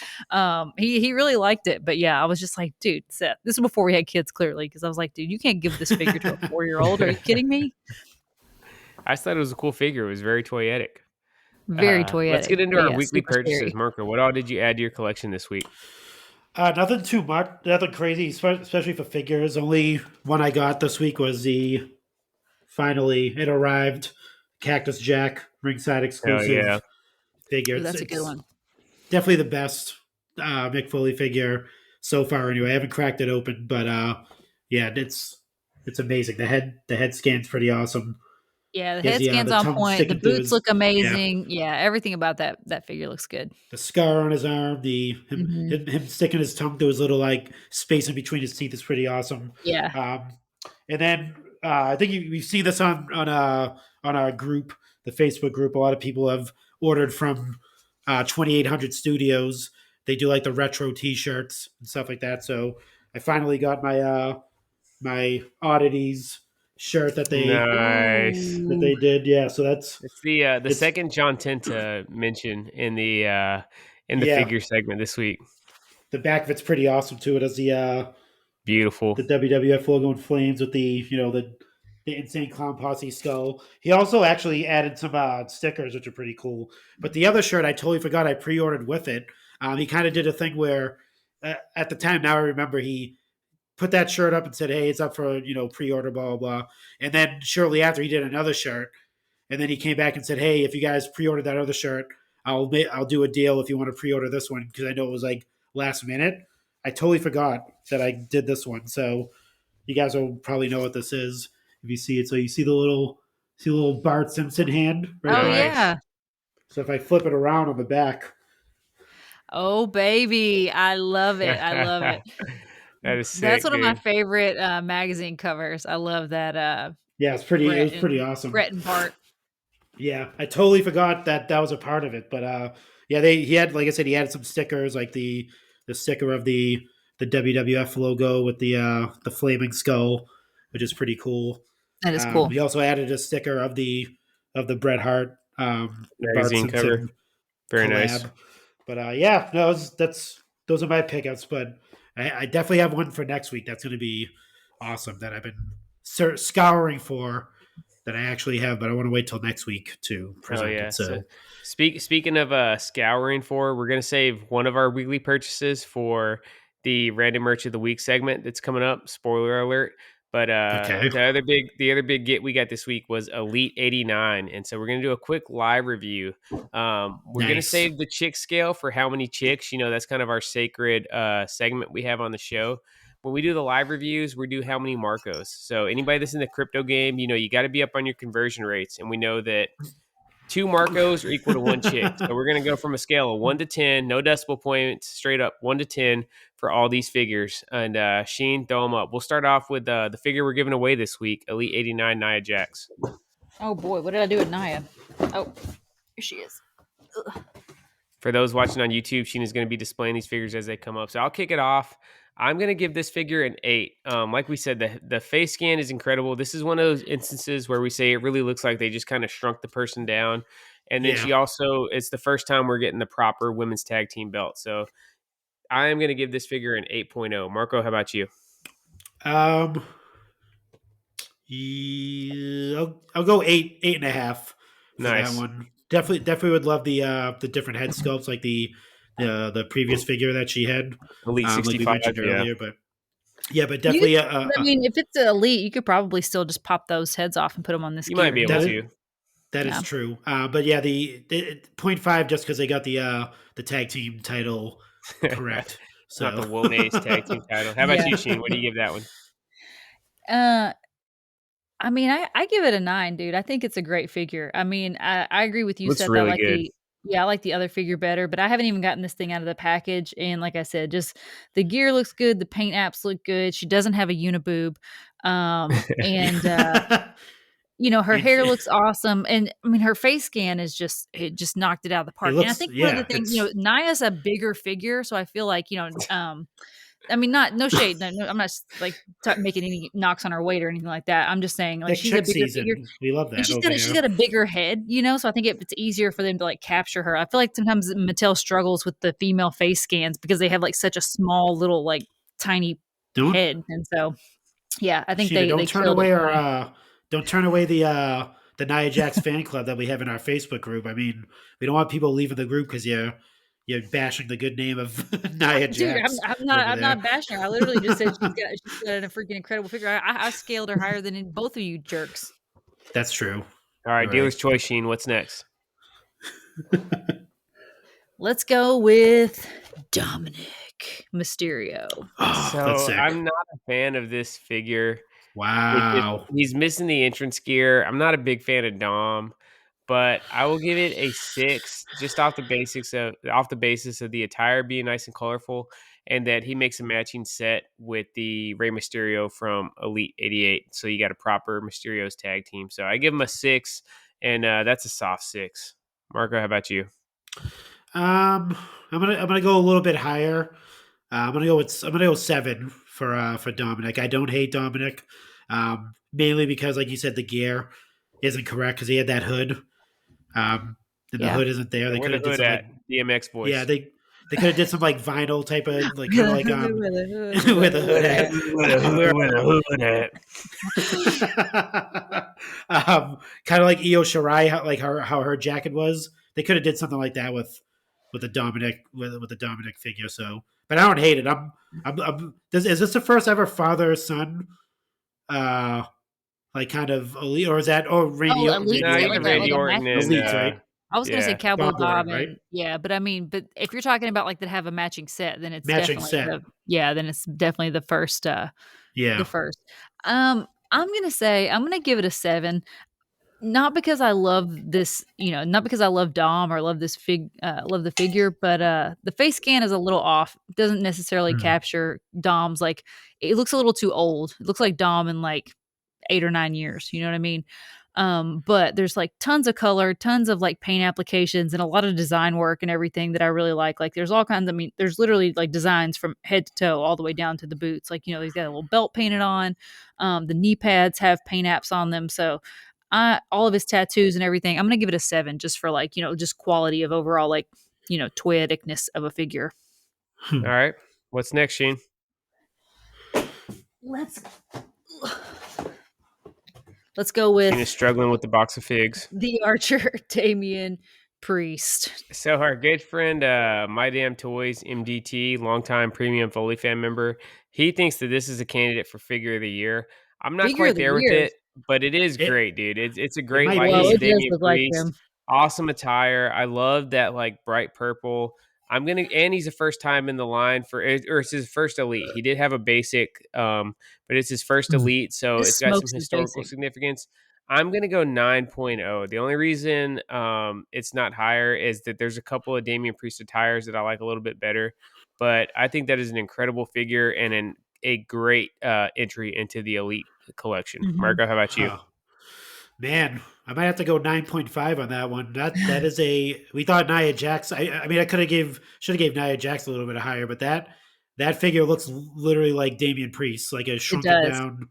He really liked it, but yeah, I was just like, "Dude, Seth." This was before we had kids clearly because I was like, "Dude, you can't give this figure to a 4-year-old. Are you kidding me?" I just thought it was a cool figure. It was very toyetic. Very Let's toyetic, get into but our yeah, weekly super purchases. scary. Marco, what all did you add to your collection this week? nothing too much, nothing crazy, especially for figures. Only one I got this week was finally it arrived, Cactus Jack ringside Oh yeah, exclusive figure. Ooh, It's that's a good it's one. definitely the best Mick Foley figure so far. Anyway, I haven't cracked it open, but yeah, it's amazing. The head scan's pretty awesome. Yeah, the He has head scan's the on tongue point. The sticking through boots his look yeah, amazing. Yeah, everything about that figure looks good. the scar on his arm, the him Mhm. him, him sticking his tongue through his little like space in between his teeth is pretty awesome. Yeah. Um, and then I think we see this on our group, the Facebook group. A lot of people have ordered from 2800 Studios. They do like the retro T-shirts and stuff like that. So I finally got my oddities shirt that Nice. Ooh. they did. Yeah, so It's the it's second John Tenta mention in the yeah. figure segment this week. The back of it's pretty awesome too. It has Beautiful. the WWF logo in flames with the insane clown posse skull. He also actually added some stickers, which are pretty cool. But the other shirt, I totally forgot I pre-ordered with it. He kind of did a thing where, at the time, now I remember, he put that shirt up and said, "Hey, it's up for pre-order, blah blah blah." And then shortly after, he did another shirt, and then he came back and said, "Hey, if you guys pre-order that other shirt, I'll do a deal if you want to pre-order this one because I know it was like last minute." I totally forgot that I did this one, so you guys will probably know what this is if you see it. So you see the little Bart Simpson hand right Oh there. Nice. yeah. So if I flip it around on the back, Oh baby, I love it. I love it. That is That's sick, one of my dude. favorite magazine covers. I love that yeah, it was pretty awesome. Brett and Bart. Yeah, I totally forgot that that was a part of it. But yeah, he had, like I said, he had some stickers like the sticker of the WWF logo with the flaming skull, which is pretty cool. That is cool. He also added a sticker of the Bret Hart Bart Magazine cover. Simpson Very nice. collab. But yeah, no, those are my pickups. But I definitely have one for next week. That's going to be awesome. That I've been scouring for. That I actually have, but I want to wait till next week to Oh present yeah. it. So So speaking of scouring for, we're gonna save one of our weekly purchases for the random merch of the week segment that's coming up. Spoiler alert. But okay, the other big get we got this week was Elite 89. And so we're gonna do a quick live review. We're gonna nice. save the chick scale for how many chicks. That's kind of our sacred segment we have on the show. When we do the live reviews, we do how many Marcos. So anybody that's in the crypto game, you got to be up on your conversion rates. And we know that two Marcos are equal to one chick. So we're going to go from a scale of 1 to 10, no decimal points, straight up 1 to 10 for all these figures. And Sheen, throw them up. We'll start off with the figure we're giving away this week, Elite 89 Nia Jax. Oh boy, what did I do with Naya? Oh, here she is. For those watching on YouTube, Sheen is going to be displaying these figures as they come up. So I'll kick it off. I'm going to give this figure an 8. Like we said, the face scan is incredible. This is one of those instances where we say it really looks like they just kind of shrunk the person down. And then Yeah. it's the first time we're getting the proper women's tag team belt. So I am going to give this figure an 8.0. Marco, how about you? Yeah, I'll go eight and a half for that Nice. one. Definitely would love the different head sculpts like the previous figure that she had, Elite like we 65, mentioned yeah. earlier. But yeah, but You definitely I mean, if it's elite, you could probably still just pop those heads off and put them on this You gear. might be able that to. that is Yeah. true. But yeah, the 0.5 just because they got the tag team title correct. It's not So the Wilnace tag team title. How about Yeah. you, Sheen? What do you give that one? I mean, I give it a 9, dude. I think it's a great figure. I mean, I agree with you, Looks Seth. really I like good. I like the other figure better, but I haven't even gotten this thing out of the package. And like I said, just the gear looks good. The paint apps look good. She doesn't have a uniboob. And her hair looks awesome. And I mean, her face scan it just knocked it out of the it park. And I looks think one of the things, it's Naya's a bigger figure. So I feel like, I mean, no shade. No, I'm not like making any knocks on her weight or anything like that. I'm just saying, like, that she's a check bigger figure, season. We love and that over she's here. got a bigger head, So I think it's easier for them to like capture her. I feel like sometimes Mattel struggles with the female face scans because they have like such a small little like tiny Don't head, and so yeah, I think Sheena, they killed it for me. don't turn away the Nia Jax fan club that we have in our Facebook group. I mean, we don't want people leaving the group because you're bashing the good name of Nia Dude, Jax I'm over not there. bashing her. I literally just said she's got a freaking incredible figure. I scaled her higher than both of you jerks. That's true. All right, You're dealer's right. choice, Sheen. What's next? Let's go with Dominic Mysterio. Oh, So that's sick. I'm not a fan of this figure. Wow. He's missing the entrance gear. I'm not a big fan of Dom, but I will give it a 6 just off the basis of the attire being nice and colorful, and that he makes a matching set with the Rey Mysterio from Elite 88. So you got a proper Mysterio's tag team. So I give him a 6, and that's a soft 6. Marco, how about you? I'm gonna go a little bit higher. I'm gonna go 7 for Dominic. I don't hate Dominic. Mainly because, like you said, the gear isn't correct because he had that hood, and the Yeah. hood isn't there. They Where could the have did hood some at? like DMX yeah voice. they could have did some like vinyl type of like kind of like With a hood, with a hood at Where the hood at? kind of like Io Shirai, how her jacket was. They could have did something like that with the Dominic figure. So, but I don't hate it. Is this the first ever father son, uh, like kind of elite, or is that Oh, Randy No, Elite's got you Orton did like and Randy a Orton matching and Elite, set. right? I was gonna say yeah. Cowboy Bob Bob Orton, right? and yeah, but I mean, but if you're talking about like that have a matching set, then it's Matching definitely set. then it's definitely the Yeah. first. I'm gonna give it a 7. Not because I love this, not because I love Dom or love love the figure, but the face scan is a little off. It doesn't necessarily Hmm. capture Dom's like it looks a little too old. It looks like Dom in like 8 or 9 years, you know what I mean? But there's like tons of color, tons of like paint applications and a lot of design work and everything that I really like. Like there's all kinds I mean, there's literally like designs from head to toe all the way down to the boots. Like, he's got a little belt painted on. The knee pads have paint apps on them. So all of his tattoos and everything, I'm gonna give it a 7 just for like, just quality of overall like, toyeticness of a figure. All right. What's next, Sheen? Let's let's go Sheen is with struggling with the box of figs. the Archer Damian Priest. So our good friend, My Damn Toys MDT, longtime premium Foley Fam member, he thinks that this is a candidate for Figure of the Year. I'm not Figure of quite the there with year. it, but it is It great, dude. It's a it great might Well, likeness of it be. does Damian look like Priest. him. Awesome attire. I love that like bright purple. And he's the first time in the line or it's his first elite. He did have a basic, but it's his first elite, so This it's got some smokes is historical basic. significance. I'm gonna go 9.0. The only reason it's not higher is that there's a couple of Damian Priest attires that I like a little bit better, but I think that is an incredible figure and a great entry into the elite collection. Mhm. Marco, how about you? Huh. Man, I might have to go 9.5 on that one. That is we thought Nia Jax. I mean, I should have gave Nia Jax a little bit higher, but that figure looks literally like Damian Priest, like a It shrunken does. down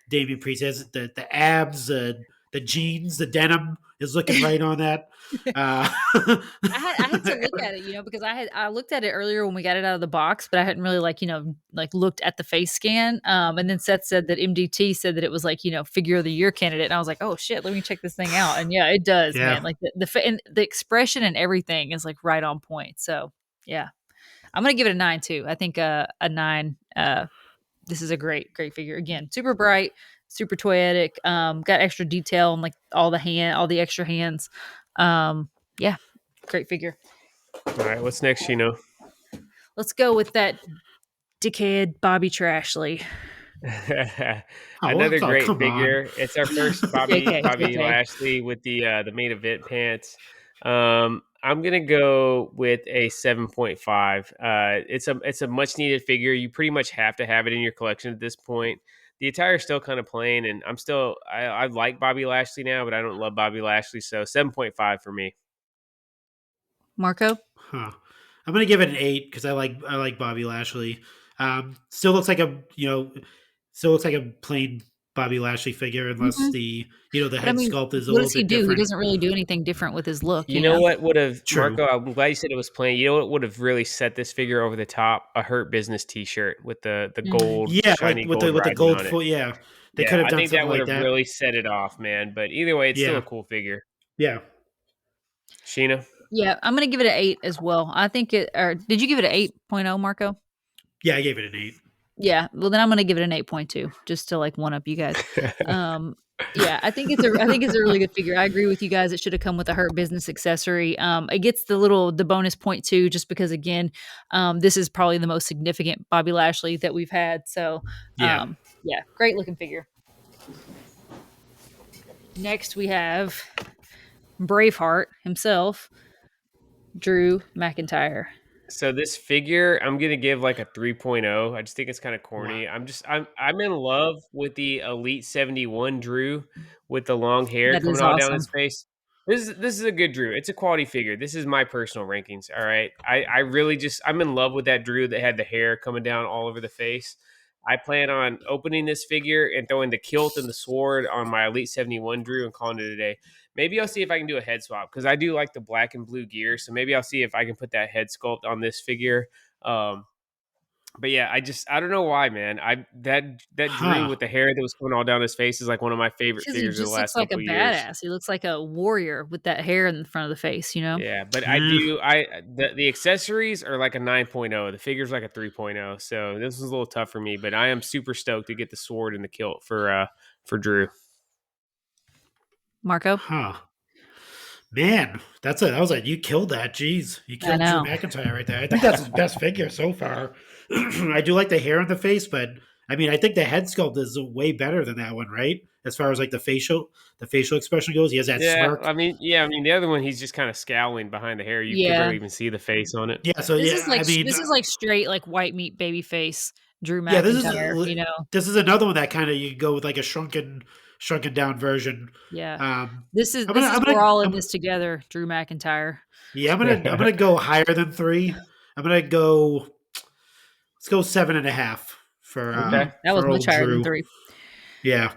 Damian Priest. Has the abs, the jeans, the denim is looking right on that. Uh, I had to look at it, because I looked at it earlier when we got it out of the box, but I hadn't really like looked at the face scan. And then Seth said that MDT said that it was like, figure of the year candidate. And I was like, oh shit, let me check this thing out. And yeah, it does, man. yeah. Like and the expression and everything is like right on point. So yeah, I'm gonna give it a 9 too. I think a 9. This is a great figure. Again, super bright, super toyetic. Got extra detail and like all the extra hands. Yeah, great figure. All right, what's next, Shino? Let's go with that dickhead Bobby Trashley. Another great come on. figure. It's our first Bobby JK. Lashley with the main event pants. I'm gonna go with a 7.5. It's a much needed figure. You pretty much have to have it in your collection at this point. The attire is still kind of plain, and I like Bobby Lashley now, but I don't love Bobby Lashley, so 7.5 for me. Marco? Huh. I'm gonna give it an 8 because I like Bobby Lashley. Still looks like a plain Bobby Lashley figure, unless Mhm. the But I head mean, sculpt is a what little does he bit do? He different. doesn't really do anything different with his look, You know what would have True. Marco? I'm glad you said it was plain. You know what would have really set this figure over the top? A Hurt Business T-shirt with the Mhm. gold, Yeah, like shiny gold with the writing gold on it. foot. Yeah, they Yeah, could have I done think something that would like have that. really set it off, man. But either way, it's still a Yeah, cool figure. yeah, Yeah. Sheena? Yeah, I'm gonna give it an 8 as well. I think or did you give it an 8.0, Marco? yeah. I gave it an 8. Yeah, well then I'm gonna give it an 8.2 just to like one up you guys. Um, yeah, I think it's a really good figure. I agree with you guys. It should have come with a Hurt Business accessory. It gets the bonus point too, just because again, this is probably the most significant Bobby Lashley that we've had. So, Yeah. yeah, great looking figure. Next we have Braveheart himself, Drew McIntyre. So this figure, I'm gonna give like a 3.0. I just think it's kind of Wow. corny. I'm in love with the Elite 71 Drew with the long hair That coming is all down awesome. his face. This is a good Drew. It's a quality figure. This is my personal rankings. All right. I really I'm in love with that Drew that had the hair coming down all over the face. I plan on opening this figure and throwing the kilt and the sword on my Elite 71 Drew and calling it a day. Maybe I'll see if I can do a head swap because I do like the black and blue gear. So maybe I'll see if I can put that head sculpt on this figure. But yeah, I don't know why, man. That Drew with the hair that was coming all down his face is like one of my favorite Because he figures of the just looks last like a couple of years. badass. He looks like a warrior with that hair in the front of the face, you know? Yeah, but the accessories are like a 9.0. The figure's like a 3.0. So this was a little tough for me, but I am super stoked to get the sword and the kilt for Drew. Marco? Huh. Man, that was like, you killed that. Jeez. You killed Drew know. McIntyre right there. I think that's his best figure so far. I do like the hair on the face, but I mean, I think the head sculpt is way better than that one, right? As far as like the facial expression goes, he has that smirk. I mean, the other one, he's just kind of scowling behind the hair. You can barely even see the face on it. Yeah, so This yeah, is like I mean, this is like straight like white meat baby face Drew yeah, McIntyre, you know. This is another one that kind of you go with like a shrunken down version. Yeah. We're all in this together, Drew McIntyre. Yeah, I'm gonna go higher than 3. I'm gonna go. Let's go 7.5 for that was for much old higher Drew. than 3. Yeah.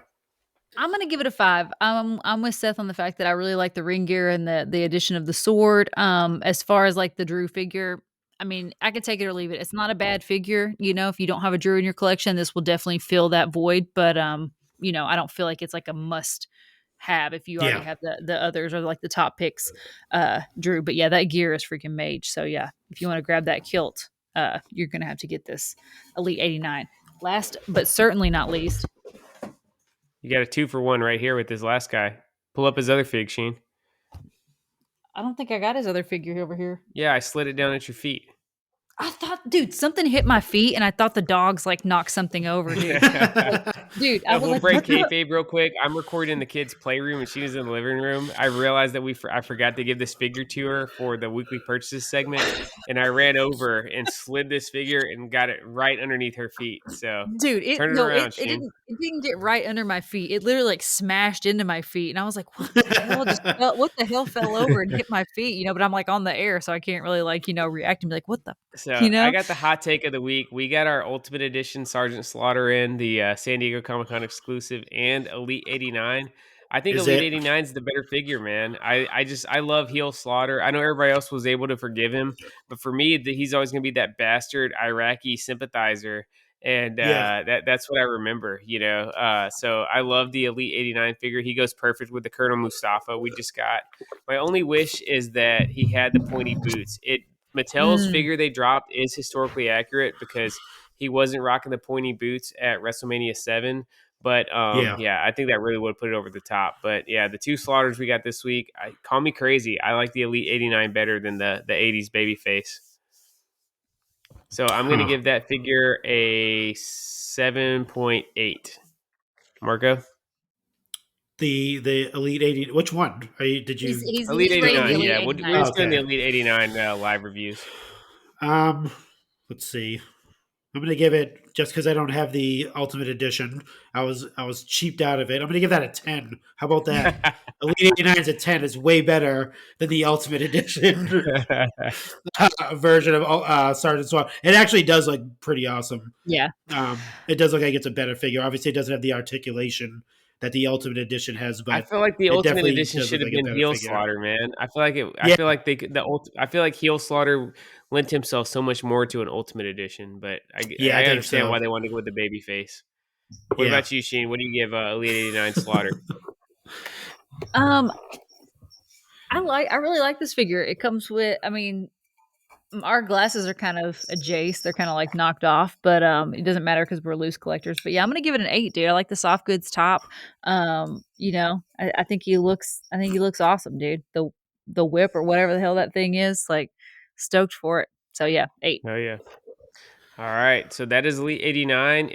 I'm gonna give it a 5. I'm with Seth on the fact that I really like the ring gear and the addition of the sword. As far as like the Drew figure, I mean, I could take it or leave it. It's not a bad figure, you know. If you don't have a Drew in your collection, this will definitely fill that void. But you know, I don't feel like it's like a must have if you already have the others or like the top picks, Drew. But yeah, that gear is freaking mage. So yeah, if you want to grab that kilt, you're gonna have to get this Elite 89. Last but certainly not least. You got a 2-for-1 right here with this last guy. Pull up his other fig, Sheen. I don't think I got his other figure over here. Yeah, I slid it down at your feet. I thought, dude, something hit my feet, and I thought the dogs like knocked something over, dude. Dude, I was we'll like, break kayfabe real quick. I'm recording in the kids' playroom, and she was in the living room. I realized that I forgot to give this figure to her for the weekly purchases segment, and I ran over and slid this figure and got it right underneath her feet. So, dude, turn it around, it didn't get right under my feet. It literally like smashed into my feet, and I was like, what the hell fell over and hit my feet? You know, but I'm like on the air, so I can't really like react and be like, what the. So you know? I got the hot take of the week. We got our Ultimate Edition Sergeant Slaughter in, the San Diego Comic-Con exclusive, and Elite 89. I think Elite 89 is the better figure, man. I love heel Slaughter. I know everybody else was able to forgive him, but for me, he's always going to be that bastard Iraqi sympathizer. And that's what I remember, you know. So I love the Elite 89 figure. He goes perfect with the Colonel Mustafa we just got. My only wish is that he had the pointy boots. Mattel's figure they dropped is historically accurate because he wasn't rocking the pointy boots at WrestleMania 7. But I think that really would put it over the top. But yeah, the 2 slaughters we got this week, call me crazy. I like the Elite 89 better than the 80s babyface. So I'm going to give that figure a 7.8. Marco? The Elite 80. Which one? Did you? He's Elite 89. Yeah, we're just doing the Okay. Elite 89 live reviews. Let's see. I'm gonna give it just because I don't have the Ultimate Edition. I was cheaped out of it. I'm gonna give that a 10. How about that? Elite 89 is a 10. It's way better than the Ultimate Edition version of Sergeant SWAT. It actually does look pretty awesome. Yeah. It does look like it's a better figure. Obviously, it doesn't have the articulation that the Ultimate Edition has, but I feel like the Ultimate definitely Edition does should look have like a been better heel figure. Slaughter, man. I feel like I feel like heel Slaughter lent himself so much more to an Ultimate Edition, but I think understand so. why they wanted to go with the baby face. What about you, Sheen? What do you give Elite 89 Slaughter? I really like this figure. It comes with, I mean, our glasses are kind of adjacent. They're kind of like knocked off, but it doesn't matter because we're loose collectors. But yeah, I'm gonna give it an 8, dude. I like the soft goods top. You know, I think he looks awesome, dude. The whip or whatever the hell that thing is, like stoked for it. So yeah, 8. Oh yeah. All right, so that is Elite 89.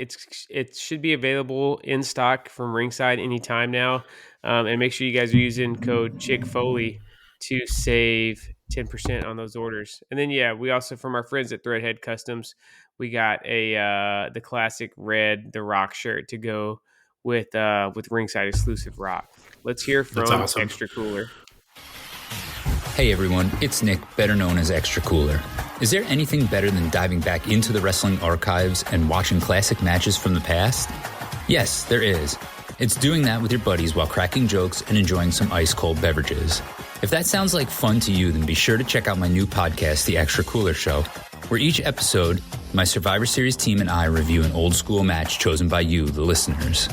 It should be available in stock from Ringside anytime now, and make sure you guys are using code Chick Foley to save 10% on those orders. And then we also, from our friends at Threadhead Customs, we got the classic red The Rock shirt to go with Ringside exclusive Rock. Let's hear from That's awesome. Extra Cooler. Hey everyone, it's Nick, better known as Extra Cooler. Is there anything better than diving back into the wrestling archives and watching classic matches from the past? Yes, there is. It's doing that with your buddies while cracking jokes and enjoying some ice-cold beverages. If that sounds like fun to you, then be sure to check out my new podcast, The Extra Cooler Show, where each episode, my Survivor Series team and I review an old-school match chosen by you, the listeners.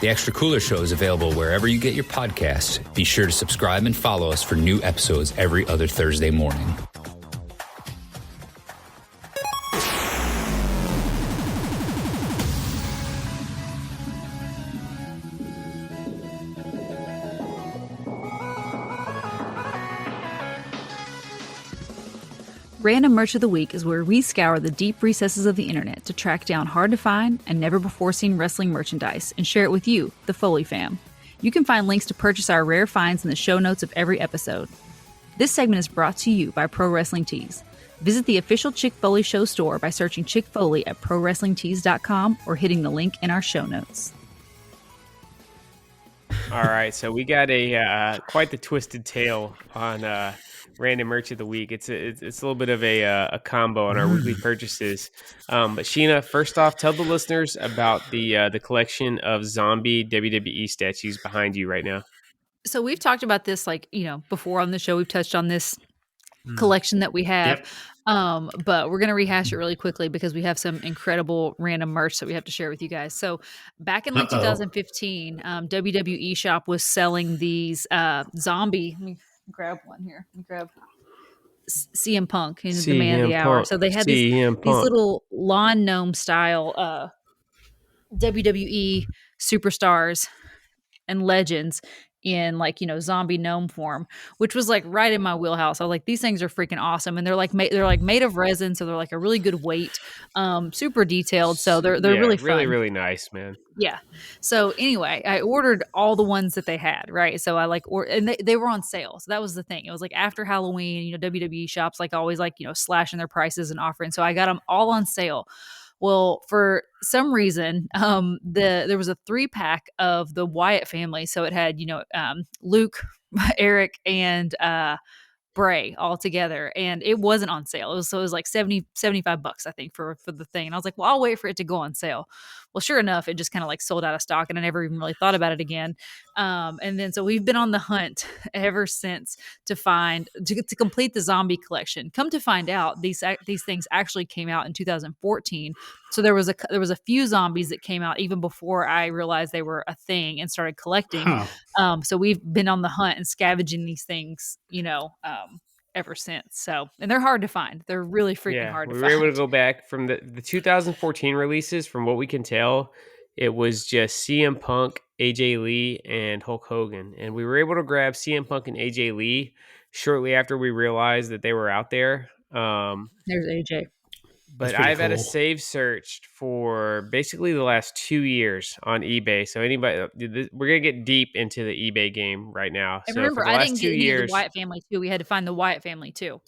The Extra Cooler Show is available wherever you get your podcasts. Be sure to subscribe and follow us for new episodes every other Thursday morning. Random Merch of the Week is where we scour the deep recesses of the internet to track down hard-to-find and never-before-seen wrestling merchandise and share it with you, the Foley fam. You can find links to purchase our rare finds in the show notes of every episode. This segment is brought to you by Pro Wrestling Tees. Visit the official Chick Foley Show store by searching Chick Foley at ProWrestlingTees.com or hitting the link in our show notes. All right, so we got a quite the twisted tale on Random Merch of the Week. It's a little bit of a combo on our weekly purchases. But Sheena, first off, tell the listeners about the collection of zombie WWE statues behind you right now. So we've talked about this, before on the show. We've touched on this collection that we have. Yep. But we're going to rehash it really quickly because we have some incredible random merch that we have to share with you guys. So back in 2015, WWE Shop was selling these zombie. Let me grab one here. Let me grab CM Punk, the man of the hour. So they had these little lawn gnome style WWE superstars and legends in zombie gnome form, which was right in my wheelhouse. I was like, these things are freaking awesome, and they're made of resin, so they're a really good weight, super detailed. So they're really fun. really nice, man. Yeah. So anyway, I ordered all the ones that they had, right? So I and they were on sale. So that was the thing. It was after Halloween, WWE shops always slashing their prices and offering. So I got them all on sale. Well, for some reason, there was a 3-pack of the Wyatt family. So it had, Luke, Eric, and Bray all together, and it wasn't on sale. It was like $75, I think, for the thing. And I was like, well, I'll wait for it to go on sale. Well, sure enough, it just kind of sold out of stock, and I never even really thought about it again. And then so we've been on the hunt ever since to complete the zombie collection. Come to find out, these things actually came out in 2014. So there was a few zombies that came out even before I realized they were a thing and started collecting. Huh. So we've been on the hunt and scavenging these things, ever since. So, and they're hard to find. They're really freaking hard to find. We were able to go back from the 2014 releases. From what we can tell, it was just CM Punk, AJ Lee, and Hulk Hogan. And we were able to grab CM Punk and AJ Lee shortly after we realized that they were out there. There's AJ. But I've had a save search for basically the last 2 years on eBay. So anybody, we're gonna get deep into the eBay game right now. And so remember, for the I last didn't 2 get years, the Wyatt family too. We had to find the Wyatt family too.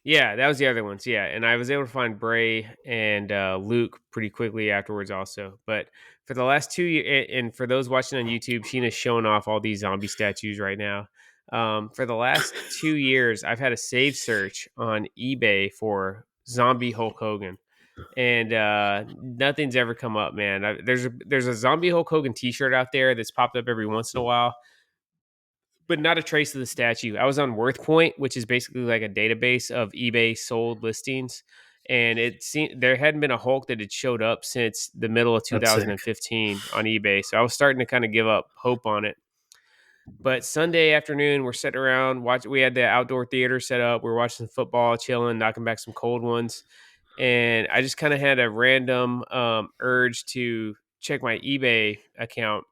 Yeah, that was the other ones. Yeah, and I was able to find Bray and Luke pretty quickly afterwards, also. But for the last 2 years, and for those watching on YouTube, Sheena's showing off all these zombie statues right now. For the last 2 years, I've had a save search on eBay for zombie Hulk Hogan. And nothing's ever come up, man. There's a zombie Hulk Hogan t-shirt out there that's popped up every once in a while, but not a trace of the statue. I was on WorthPoint, which is basically like a database of eBay sold listings, and it seemed there hadn't been a Hulk that had showed up since the middle of 2015 on eBay. So I was starting to kind of give up hope on it. But Sunday afternoon, we're sitting around we had the outdoor theater set up. We're watching football, chilling, knocking back some cold ones. And I just kind of had a random urge to check my eBay account.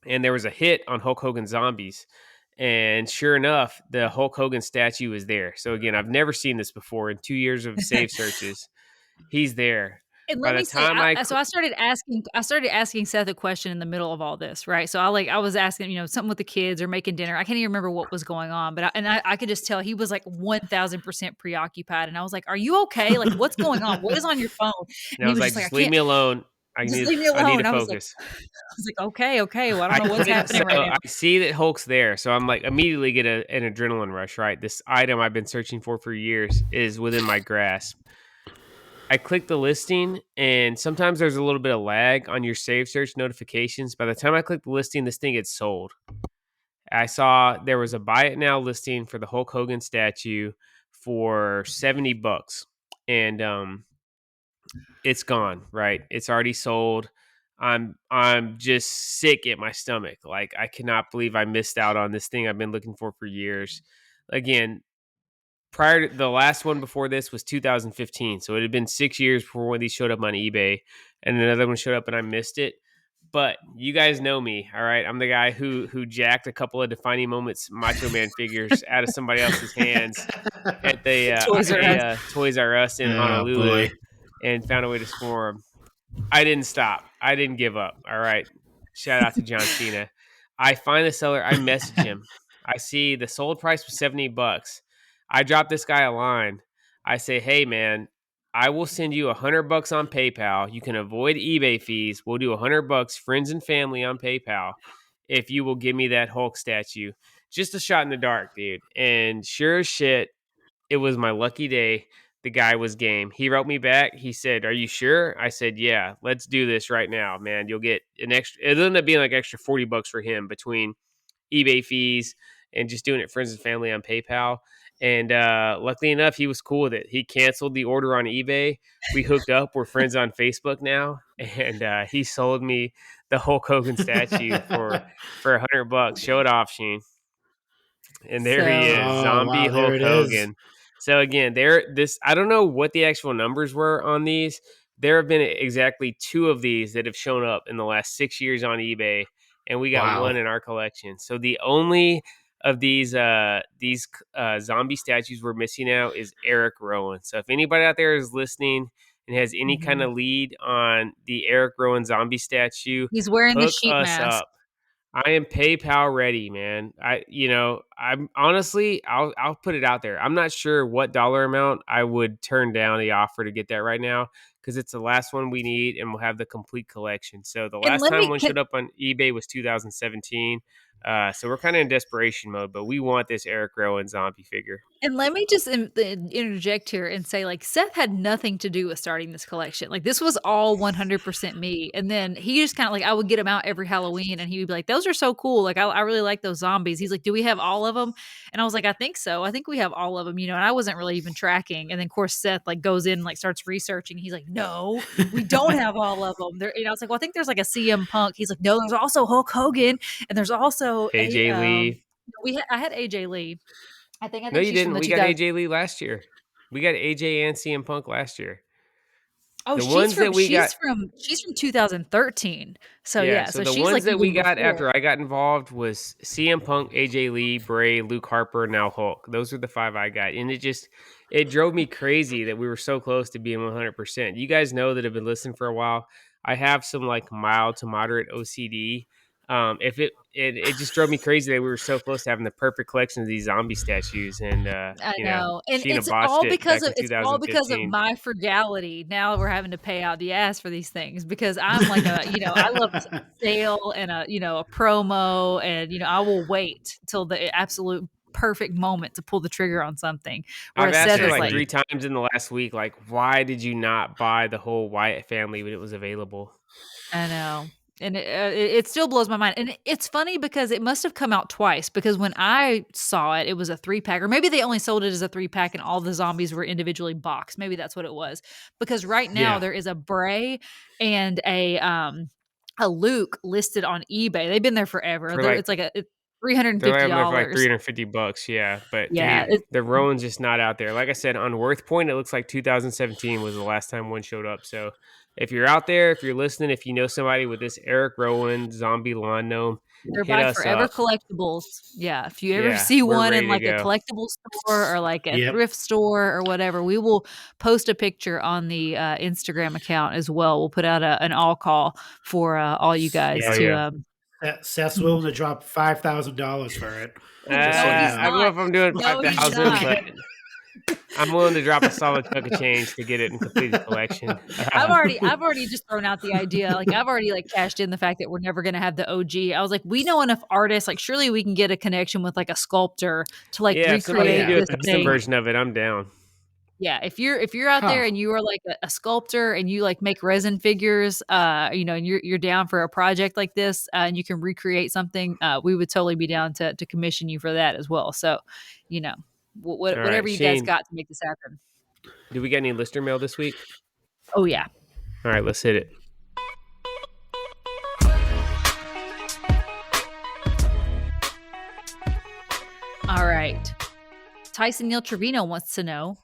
And there was a hit on Hulk Hogan Zombies. And sure enough, the Hulk Hogan statue is there. So again, I've never seen this before in 2 years of save searches. He's there. And let me say, so I started asking Seth a question in the middle of all this, right? So I was asking, something with the kids or making dinner. I can't even remember what was going on, but I could just tell he was 1000% preoccupied. And I was like, "Are you okay? What's going on? What is on your phone?" And I was like, "Just leave me alone." Just leave me I need to alone. focus. I was like, okay. Well, I don't know what's happening right now. I see that Hulk's there, so I'm like immediately get an adrenaline rush. Right, this item I've been searching for years is within my grasp. I click the listing, and sometimes there's a little bit of lag on your save search notifications. By the time I click the listing, this thing gets sold. I saw there was a buy it now listing for the Hulk Hogan statue for $70, and it's gone. Right, it's already sold. I'm just sick at my stomach. Like, I cannot believe I missed out on this thing I've been looking for years. Again, prior to the last one before this was 2015, so it had been 6 years before one of these showed up on eBay, and another one showed up and I missed it. But you guys know me, all right? I'm the guy who jacked a couple of defining moments Macho Man figures out of somebody else's hands at the Toys R Us in Honolulu, boy. and found a way to score them. I didn't stop. I didn't give up. All right. Shout out to John Cena. I find the seller. I message him. I see the sold price was $70. I drop this guy a line. I say, hey, man, I will send you $100 on PayPal. You can avoid eBay fees. We'll do $100, friends and family on PayPal, if you will give me that Hulk statue. Just a shot in the dark, dude. And sure as shit, it was my lucky day. The guy was game. He wrote me back. He said, "Are you sure?" I said, "Yeah, let's do this right now, man. You'll get an extra." It ended up being like extra $40 for him between eBay fees and just doing it friends and family on PayPal. And luckily enough, he was cool with it. He canceled the order on eBay. We hooked up. We're friends on Facebook now, and he sold me the Hulk Hogan statue for $100. Show it off, Sheen. And there he is, Oh, zombie wow, there Hulk it is. Hogan. So again, I don't know what the actual numbers were on these. There have been exactly 2 of these that have shown up in the last 6 years on eBay, and we got Wow. one in our collection. So the only of these zombie statues we're missing now is Eric Rowan. So if anybody out there is listening and has any kind of lead on the Eric Rowan zombie statue, He's wearing the hook sheep us mask. up. I am PayPal ready, man. I'm honestly, I'll put it out there. I'm not sure what dollar amount I would turn down the offer to get that right now, because it's the last one we need, and we'll have the complete collection. So the And last time one showed up on eBay was 2017. So we're kind of in desperation mode, but we want this Eric Rowan zombie figure. And let me just interject here and say, like, Seth had nothing to do with starting this collection. Like, this was all 100% me. And then he just kind of like, I would get him out every Halloween, and he would be like, those are so cool. Like, I really like those zombies. He's like, do we have all of them? And I was like, I think so. I think we have all of them, and I wasn't really even tracking. And then, of course, Seth like goes in and like starts researching. He's like, no, we don't have all of them. There, I was like, well, I think there's like a CM Punk. He's like, no, there's also Hulk Hogan, and there's also AJ Lee. I had AJ Lee. I think No, you she's didn't. from the We got AJ Lee last year. We got AJ and CM Punk last year. Oh, The ones that we got, she's from 2013. So yeah, so the she's ones like that we even got before. after I got involved was CM Punk, AJ Lee, Bray, Luke Harper, now Hulk. Those are the 5 I got, and it drove me crazy that we were so close to being 100%. You guys know that have been listening for a while. I have some like mild to moderate OCD. If it just drove me crazy that we were so close to having the perfect collection of these zombie statues, and I know, and Sheena it's botched all it because back of in 2015. my frugality. Now we're having to pay out the ass for these things because I'm like I love a sale and a promo, and I will wait till the absolute perfect moment to pull the trigger on something. I've Whereas asked Seth her is like like, 3 times in the last week, like, why did you not buy the whole Wyatt family when it was available? I know. And it still blows my mind. And it's funny because it must have come out twice, because when I saw it, it was a 3-pack, or maybe they only sold it as a 3-pack and all the zombies were individually boxed. Maybe that's what it was. Because right now there is a Bray and a Luke listed on eBay. They've been there forever. It's like it's $350. They're for like $350, yeah. But Yeah. the Rowan's just not out there. Like I said, on Worth Point, it looks like 2017 was the last time one showed up. So if you're out there, if you're listening, if you know somebody with this Eric Rowan zombie lawn gnome, They're hit by us Forever up. Collectibles. Yeah. If you ever Yeah, see we're one in ready to like a go. collectible store or like a Yep. thrift store or whatever, we will post a picture on the Instagram account as well. We'll put out an all call for all you guys Yeah. to. Seth's willing to drop $5,000 for it. No, Just so you he's know. I don't know if I'm doing No, he's 5,000, not. but I'm willing to drop a solid chunk of change to get it in completed collection. I've already just thrown out the idea. Like I've already like cashed in the fact that we're never gonna have the OG. I was like, we know enough artists. Like surely we can get a connection with like a sculptor to like Yeah, if somebody can recreate do a this custom thing. version of it, I'm down. Yeah, if you're out there Huh. and you are like a sculptor and you like make resin figures, and you're down for a project like this, and you can recreate something, we would totally be down to commission you for that as well. So, you know, All whatever right, you guys Shane, got to make this happen. do we get any listener mail this week? Oh yeah. All right, let's hit it. All right. Tyson Neil Trevino wants to know,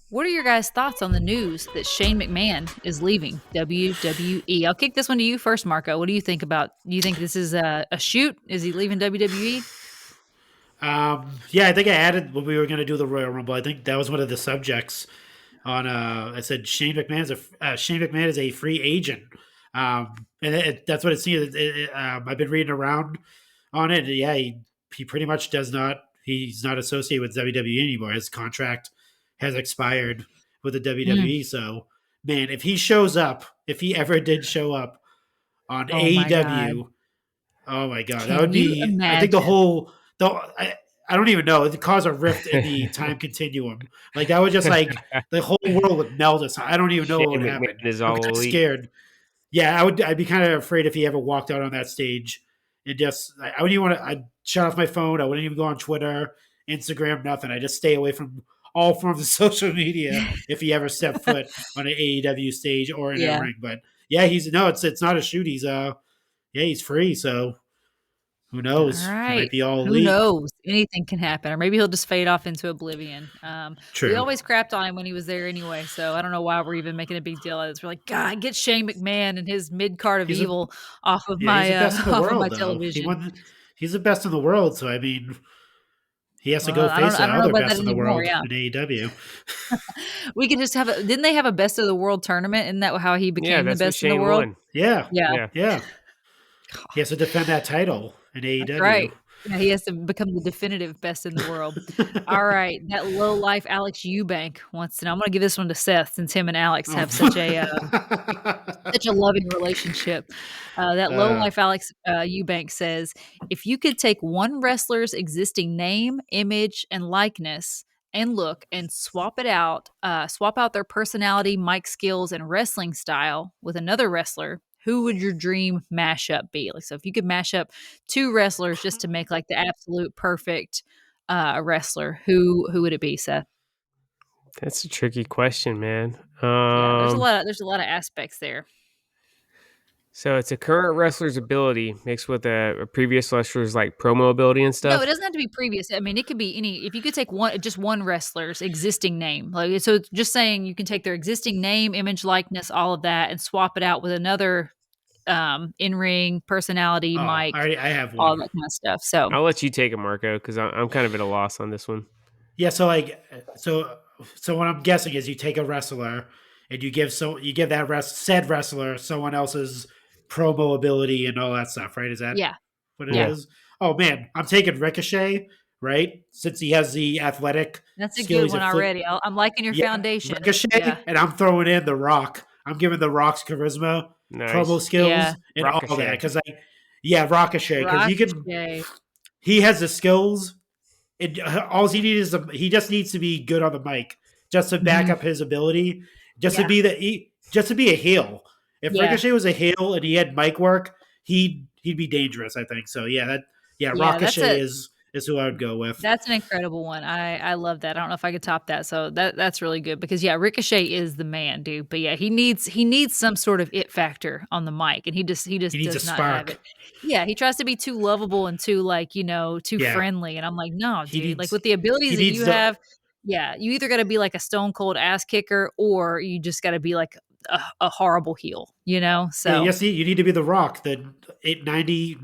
what are your guys' thoughts on the news that Shane McMahon is leaving WWE? I'll kick this one to you first, Marco. What do you think about? Do you think this is a shoot? Is he leaving WWE? Yeah, I think I added when we were going to do the Royal Rumble. I think that was one of the subjects on. I said Shane McMahon is a free agent, and that's what it seems. I've been reading around on it. Yeah, he pretty much does not. He's not associated with WWE anymore. His contract has expired with the Mm. WWE. So, man, if he shows up, if he ever did show up on Oh my God. AEW, oh my God, that Can would you be. I think the imagine? whole. I don't even know. It cause a rift in the time continuum. Like that would just like the whole world would melt us. I don't even know what Shane would McMahon happen. is I'm all kind of elite. scared. Yeah, I'd be kind of afraid if he ever walked out on that stage and just. I wouldn't even want to. I'd shut off my phone. I wouldn't even go on Twitter, Instagram, nothing. I just stay away from all forms of social media if he ever stepped foot on an AEW stage or in a Yeah. ring. But yeah, it's not a shoot. He's free. So who All knows? He might right. be all Who elite. knows? Anything can happen, or maybe he'll just fade off into oblivion. We True. always crapped on him when he was there anyway, so I don't know why we're even making a big deal out of this. We're like, God, get Shane McMahon and his mid card of He's a evil off of Yeah, he's my the best in the off of my world, though. television. He's the best in the world. So I mean, he has to go Well, face the I don't know other about that best in the anymore. world Yeah, in AEW. we could just have a. Didn't they have a best of the world tournament? Isn't that how he Yeah, became the that's what best in the Shane world? won. Yeah, Yeah, Yeah. yeah. He has to defend that title in that's AEW. right. Yeah, he has to become the definitive best in the world. All right, that low life Alex Eubank wants to know. I'm going to give this one to Seth since him and Alex have such a loving relationship. That low Uh, life Alex Eubank says, if you could take one wrestler's existing name, image, and likeness and look and swap out their personality, mic skills, and wrestling style with another wrestler, who would your dream mashup be? Like, so if you could mash up two wrestlers just to make like the absolute perfect wrestler, who would it be, Seth? That's a tricky question, man. Yeah, there's a lot of aspects there. So it's a current wrestler's ability mixed with a previous wrestler's like promo ability and No, stuff. it doesn't have to be previous. I mean, it could be any. If you could take just one wrestler's existing name, like so, it's just saying you can take their existing name, image, likeness, all of that, and swap it out with another in ring personality, mic, I have all one. that kind of stuff. So I'll let you take it, Marco, because I'm kind of at a loss on this one. Yeah, so what I'm guessing is you take a wrestler and you give said wrestler someone else's promo ability and all that stuff, right? Is that yeah, what it yeah, is? Oh man, I'm taking Ricochet, right? Since he has the athletic that's a skill, good he's one a flip. already. I'm liking your Yeah, foundation. Ricochet, Yeah, and I'm throwing in The Rock. I'm giving The Rock's charisma, promo Nice. skills, yeah, and all Ricochet. that. Because Ricochet, because Ricochet. he has the skills. All he needs he just needs to be good on the mic, just to back Mhm. up his ability, just Yeah. to be just to be a heel. If Yeah. Ricochet was a heel and he had mic work, he'd be dangerous. I think so. Yeah, Yeah, Ricochet is who I would go with. that's an incredible one. I love that. I don't know if I could top that. So that's really good because yeah, Ricochet is the man, dude. But yeah, he needs some sort of it factor on the mic, and he just He needs a does not have spark. it. Yeah, he tries to be too lovable and too like too Yeah, friendly, and I'm like, no, he dude. Like needs with the abilities he that needs you to. have, yeah, you either got to be like a stone cold ass kicker, or you just got to be like a horrible heel. Yeah, So yes, you need to be the Rock, the 98,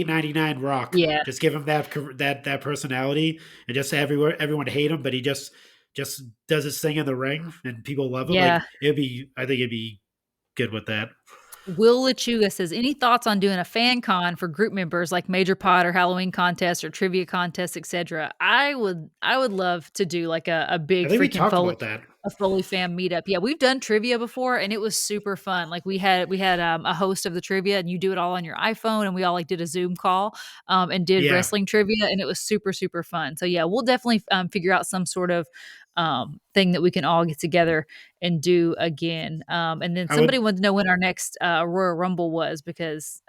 99 Rock. yeah, Just give him that personality, and just everyone hate him, but he just does his thing in the ring, and people love him. yeah. I think it'd be good with that. Will Lechuga says, any thoughts on doing a fan con for group members like Major Pot or Halloween contests or trivia contests, etc.? I would love to do like a I big think we freaking talked about that. a Foley Fam meetup. Yeah, we've done trivia before and it was super fun. Like we had a host of the trivia and you do it all on your iPhone and we all like did a Zoom call and did Yeah. wrestling trivia and it was super, super fun. So yeah, we'll definitely figure out some sort of thing that we can all get together and do again. And then I somebody would. wanted to know when our next Royal Rumble was because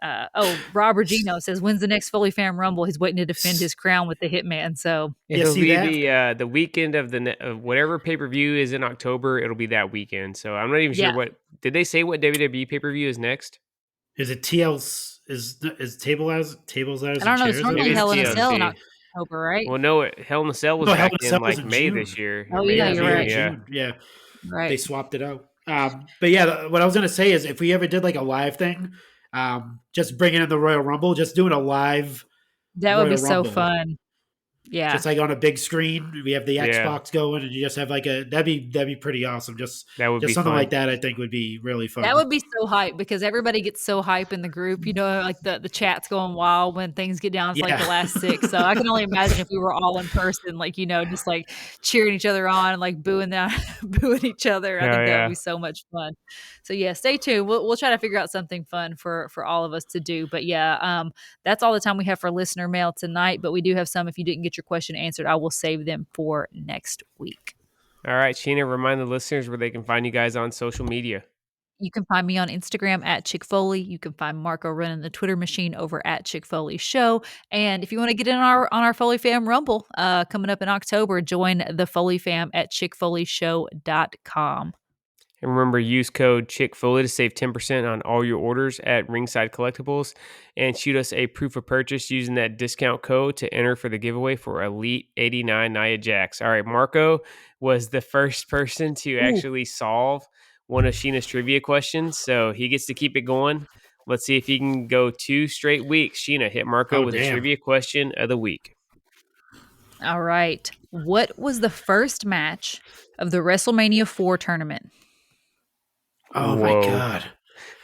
Rob Regino says, when's the next Foley Fam Rumble? He's waiting to defend his crown with the Hitman. So Yeah, It'll see be that? the weekend of of whatever pay per view is in October. It'll be that weekend. So I'm not even sure yeah, what did they say what WWE pay per view is next. Is it TL's? Is tables, ladders, I and don't know. It's chairs normally Maybe over? it's Hell in a Cell in TLC. October, right? Well, no, Hell in a Cell was No, Hell back in a in Cell was like in May June. this year, or Oh May yeah, or Yeah, you're May or June. right. Yeah. June. Yeah, they Right. swapped it out. But yeah, what I was gonna say is if we ever did like a live thing, just bringing in the Royal Rumble, just doing a live That would be Royal so Rumble, fun. Yeah. just like on a big screen. We have the Yeah. Xbox going, and you just have like that'd be pretty awesome. That would be Just something like fun. that, I think would be really That fun. would be so hype because everybody gets so hype in the group, like the chat's going wild when things get down to like Yeah, the last six. So I can only imagine if we were all in person, just like cheering each other on, like booing that, booing each other. I Oh think that would be yeah. so much fun. So yeah, stay tuned. We'll try to figure out something fun for all of us to do. But yeah, that's all the time we have for listener mail tonight. But we do have some. If you didn't get your question answered, I will save them for next week. All right, Sheena, remind the listeners where they can find you guys on social media. You can find me on Instagram at Chick Foley. You can find Marco running the Twitter machine over at Chick Foley Show. And if you want to get in on our Foley Fam Rumble coming up in October, join the Foley Fam at chickfoleyshow.com. And remember, use code ChickFoley to save 10% on all your orders at Ringside Collectibles. And shoot us a proof of purchase using that discount code to enter for the giveaway for Elite 89 Nia Jax. All right, Marco was the first person to actually solve one of Sheena's trivia questions, so he gets to keep it going. Let's see if he can go 2 straight weeks. Sheena, hit Marco Oh, with a damn. trivia question of the week. All right. What was the first match of the WrestleMania 4 tournament? Oh Whoa. my god.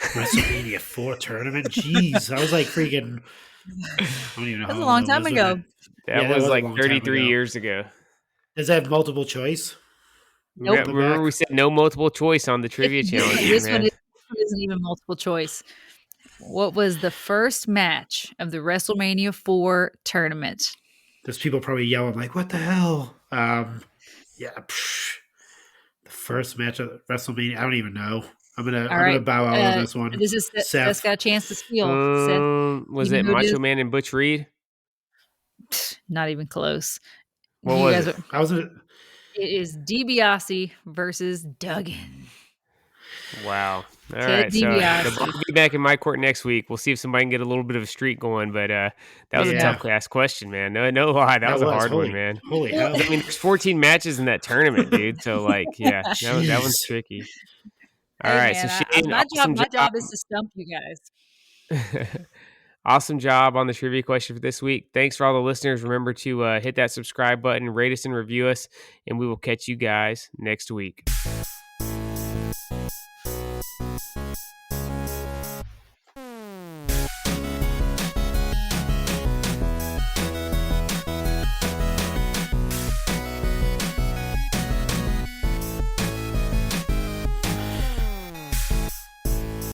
WrestleMania 4 tournament? Jeez. I was like freaking I don't even know That was how a long old I time was when ago. That Yeah, that was was a like long time 33 ago. years ago. Does that have multiple choice? Nope. Remember we said no multiple choice on the trivia challenge, This man. one isn't even multiple choice. What was the first match of the WrestleMania 4 tournament? There's people probably yelling like, "What the hell?" Yeah. The first match of WrestleMania. I don't even know. I'm gonna bow out on this one. This is Seth's got a chance to steal. Seth, Was you it know who it Macho is? Man and Butch Reed? Not even close. What You was guys it? are- I was gonna, It is DiBiase versus Duggan. Wow. All Ted right. So DiBiase. the ball will be back in my court next week. We'll see if somebody can get a little bit of a streak going. But that was a Yeah. tough class question, man. No lie. That was a hard one, man. Holy Well, hell! I mean, there's 14 matches in that tournament, dude. So yeah, that one's Jeez. tricky. All Hey right. man, So Shane, my awesome job is to stump you guys. Awesome job on the trivia question for this week. Thanks for all the listeners. Remember to hit that subscribe button, rate us and review us, and we will catch you guys next week.